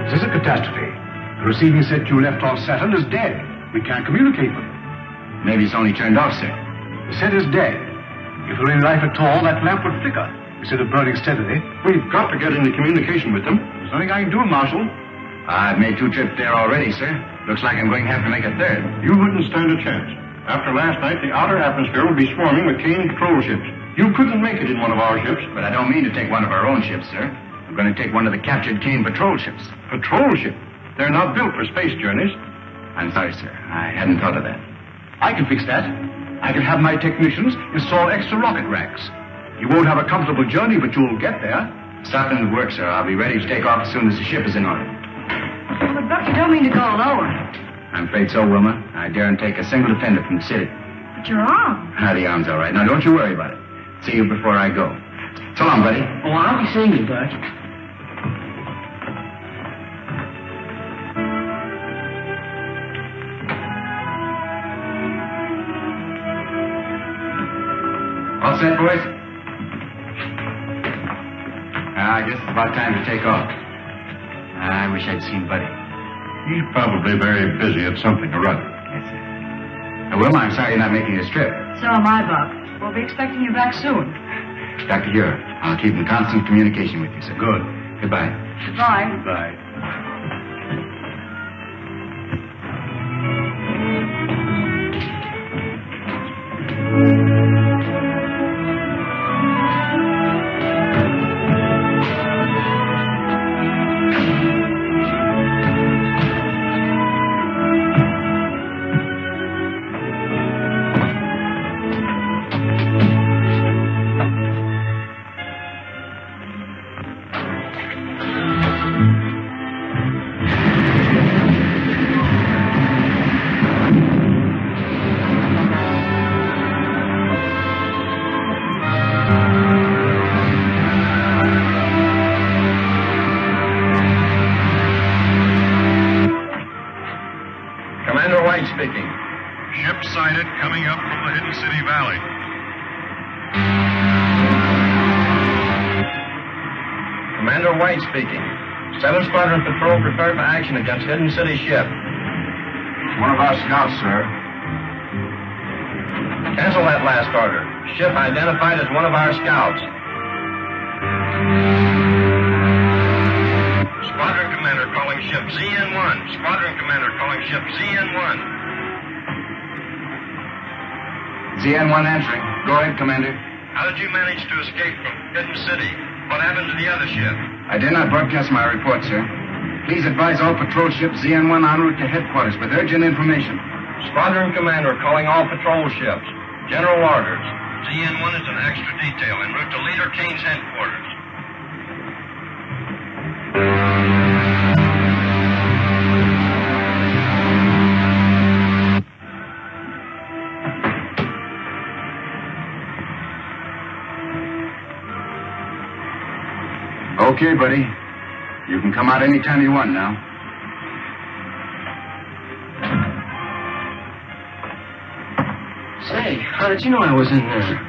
[SPEAKER 6] This is a catastrophe. The receiving set you left off Saturn is dead. We can't communicate with it.
[SPEAKER 3] Maybe it's only turned off, sir.
[SPEAKER 6] The set is dead. If there were any life at all, that lamp would flicker instead of burning steadily.
[SPEAKER 9] We've got to get into communication with them. There's nothing I can do, Marshal.
[SPEAKER 3] I've made 2 trips there already, sir. Looks like I'm going to have to make a third.
[SPEAKER 9] You wouldn't stand a chance. After last night, the outer atmosphere would be swarming with Kane patrol ships. You couldn't make it in one of our ships.
[SPEAKER 3] But I don't mean to take one of our own ships, sir. I'm going to take one of the captured Kane patrol ships.
[SPEAKER 9] Patrol ship? They're not built for space journeys.
[SPEAKER 3] I'm sorry, sir. I hadn't thought of that.
[SPEAKER 6] I can fix that. I can have my technicians install extra rocket racks. You won't have a comfortable journey, but you'll get there.
[SPEAKER 3] Start them to work, sir. I'll be ready to take off as soon as the ship is in order.
[SPEAKER 7] Well, but Buck, you don't mean to go lower.
[SPEAKER 3] I'm afraid so, Wilma. I daren't take a single defender from the city.
[SPEAKER 7] But your arm.
[SPEAKER 3] The arm's all right. Now, don't you worry about it. See you before I go. So long, buddy.
[SPEAKER 4] Oh, I'll be seeing you, Buck.
[SPEAKER 3] All set, boys? I guess it's about time to take off. I wish I'd seen Buddy.
[SPEAKER 9] He's probably very busy at something or other.
[SPEAKER 3] Yes, sir. Wilma, I'm sorry you're not making this trip.
[SPEAKER 7] So am I, Buck. We'll be expecting you back soon.
[SPEAKER 3] Dr. Huer, I'll keep in constant communication with you, sir.
[SPEAKER 9] Good.
[SPEAKER 3] Goodbye.
[SPEAKER 7] Goodbye.
[SPEAKER 9] Goodbye.
[SPEAKER 2] Speaking.
[SPEAKER 9] Ship sighted coming up from the Hidden City Valley.
[SPEAKER 10] Commander White speaking. 7 Squadron Patrol prepared for action against Hidden City ship.
[SPEAKER 9] One of our scouts, sir.
[SPEAKER 10] Cancel that last order. Ship identified as one of our scouts.
[SPEAKER 2] Squadron Commander calling ship ZN-1. Squadron Commander calling ship ZN-1.
[SPEAKER 3] ZN-1 answering. Go ahead, Commander.
[SPEAKER 2] How did you manage to escape from Hidden City? What happened to the other ship?
[SPEAKER 3] I did not broadcast my report, sir. Please advise all patrol ships ZN-1 en route to headquarters with urgent information.
[SPEAKER 10] Squadron Commander calling all patrol ships. General orders.
[SPEAKER 2] ZN-1 is an extra detail en route to Leader Kane's headquarters.
[SPEAKER 3] Okay, buddy. You can come out anytime you want now.
[SPEAKER 4] Say, how did you know I was in there?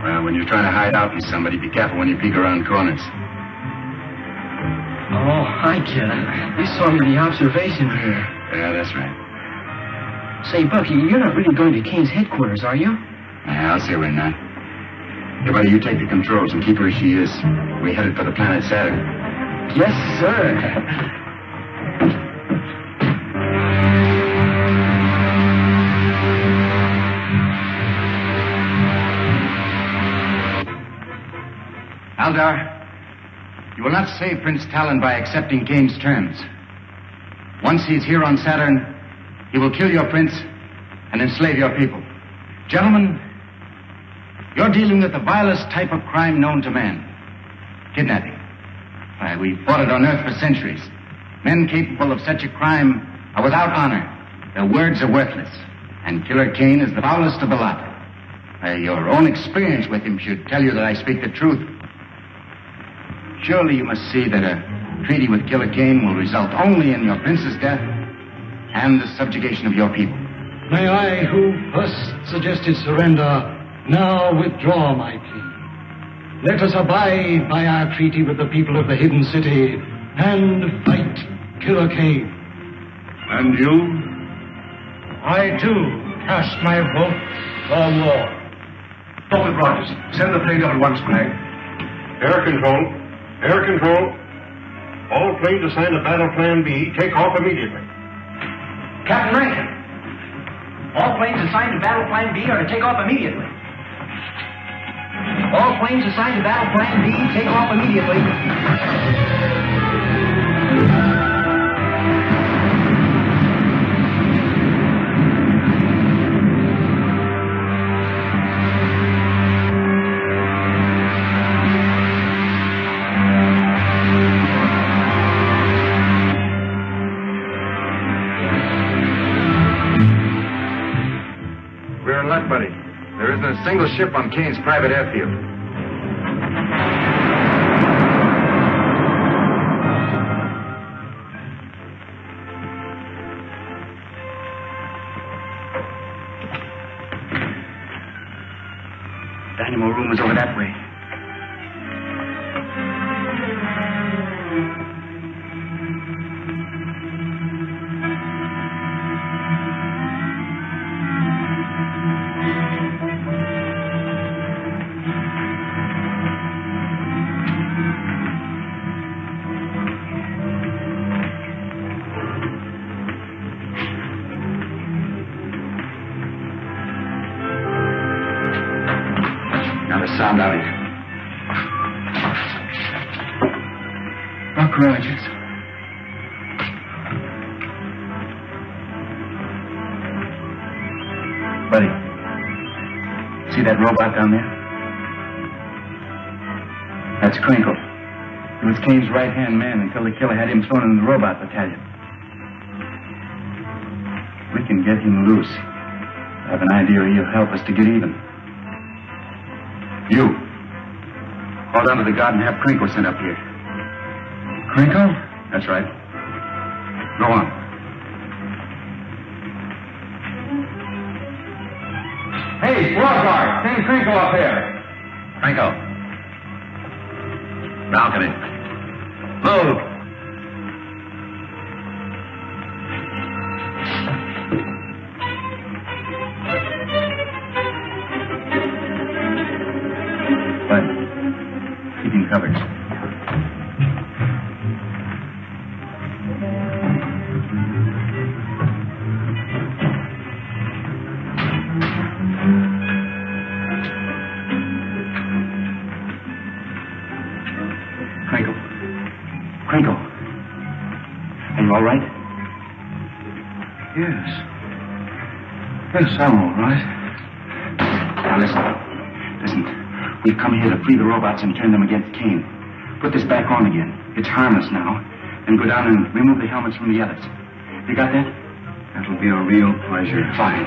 [SPEAKER 3] Well, when you're trying to hide out from somebody, be careful when you peek around corners.
[SPEAKER 4] Oh, I get it. You saw me in the observation here.
[SPEAKER 3] Yeah, that's right.
[SPEAKER 4] Say, Bucky, you're not really going to Kane's headquarters, are you?
[SPEAKER 3] Yeah, I'll say we're not. Hey, buddy, you take the controls and keep her as she is. We headed for the planet Saturn.
[SPEAKER 4] Yes, sir.
[SPEAKER 3] Aldar, you will not save Prince Talon by accepting Kane's terms. Once he's here on Saturn, he will kill your prince and enslave your people. Gentlemen, you're dealing with the vilest type of crime known to man. Kidnapping. Why, we've fought it on Earth for centuries. Men capable of such a crime are without honor. Their words are worthless. And Killer Kane is the foulest of the lot. Your own experience with him should tell you that I speak the truth. Surely you must see that a treaty with Killer Kane will result only in your prince's death and the subjugation of your people.
[SPEAKER 12] May I, who first suggested surrender,
[SPEAKER 6] Now withdraw my plea. Let us abide by our treaty with the people of the hidden city and fight Killer Kane.
[SPEAKER 2] And you?
[SPEAKER 12] I, too, cast my vote for war.
[SPEAKER 9] Dr. Rogers, send the plane double once, Craig.
[SPEAKER 5] Air control. Air control. All planes assigned to Battle Plan B, take off immediately.
[SPEAKER 10] Captain Rankin, all planes assigned to Battle Plan B are to take off immediately. All planes assigned to Battle Plan B, take off immediately.
[SPEAKER 3] We're in luck, buddy. There isn't a single ship on Kane's private airfield.
[SPEAKER 8] Dynamo room is over that way. Sound out here. Buck Rogers. Buddy, see that robot down there? That's Crinkle. He was Kane's right-hand man until the killer had him thrown in the robot battalion. We can get him loose. I have an idea he'll help us to get even. You. Hold on to the guard and have Crinkle sent up here. Crinkle? That's right. Go on.
[SPEAKER 5] Hey, squad guard, send Crinkle up here.
[SPEAKER 8] Crinkle. Balcony. Move. Keep him covered. Crinkle. Crinkle. Are you all right?
[SPEAKER 6] Yes. Yes, I'm all right.
[SPEAKER 8] Now listen. We've come here to free the robots and turn them against Kane. Put this back on again. It's harmless now. Then go down and remove the helmets from the others. You got that?
[SPEAKER 6] That'll be a real pleasure.
[SPEAKER 8] Fine.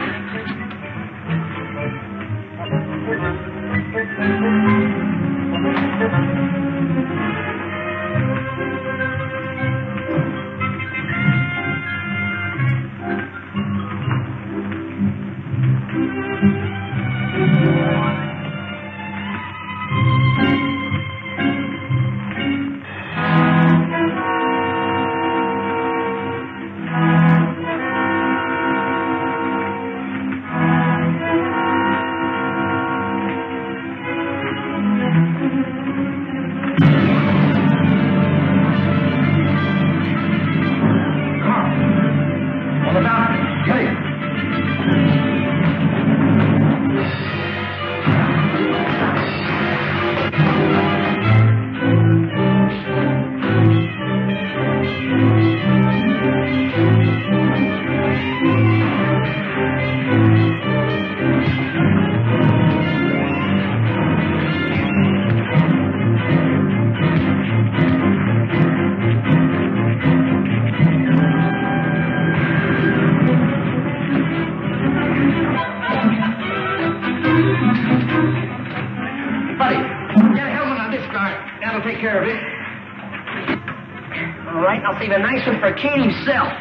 [SPEAKER 10] Save a nice one for Kane himself.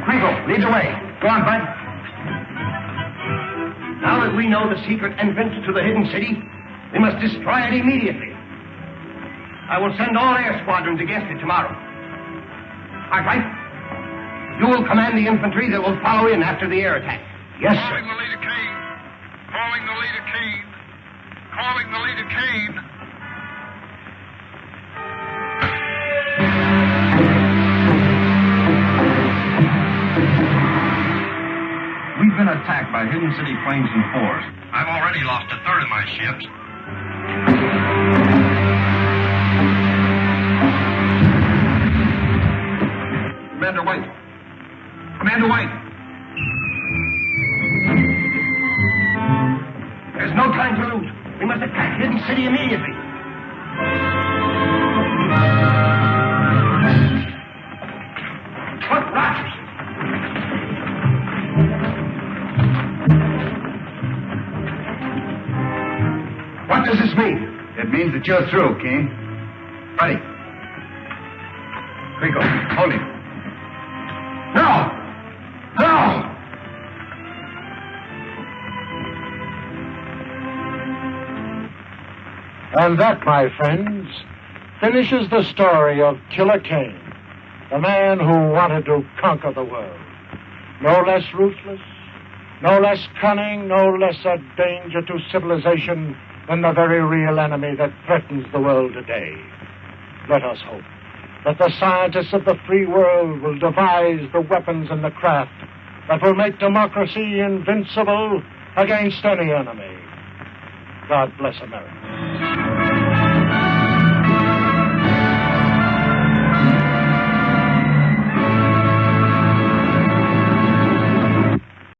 [SPEAKER 8] Crinkle, lead the way. Go on, bud.
[SPEAKER 5] Now that we know the secret entrance to the hidden city, we must destroy it immediately. I will send all air squadrons against it tomorrow. Cartwright, you will command the infantry that will follow in after the air attack.
[SPEAKER 1] Yes,
[SPEAKER 14] Calling
[SPEAKER 1] sir.
[SPEAKER 14] the leader Kane. Calling the leader Kane. Calling the leader Kane.
[SPEAKER 3] We've been attacked by hidden city planes and fours.
[SPEAKER 8] I've already lost a third of my ships.
[SPEAKER 5] Commander White. Commander White. There's no time to lose. We must attack Hidden City immediately. Look, Rogers. What does this mean?
[SPEAKER 3] It means that you're through, King. Ready. Rico, hold him.
[SPEAKER 5] No! No!
[SPEAKER 1] And that, my friends, finishes the story of Killer Kane, the man who wanted to conquer the world. No less ruthless, no less cunning, no less a danger to civilization than the very real enemy that threatens the world today. Let us hope that the scientists of the free world will devise the weapons and the craft that will make democracy invincible against any enemy. God bless America.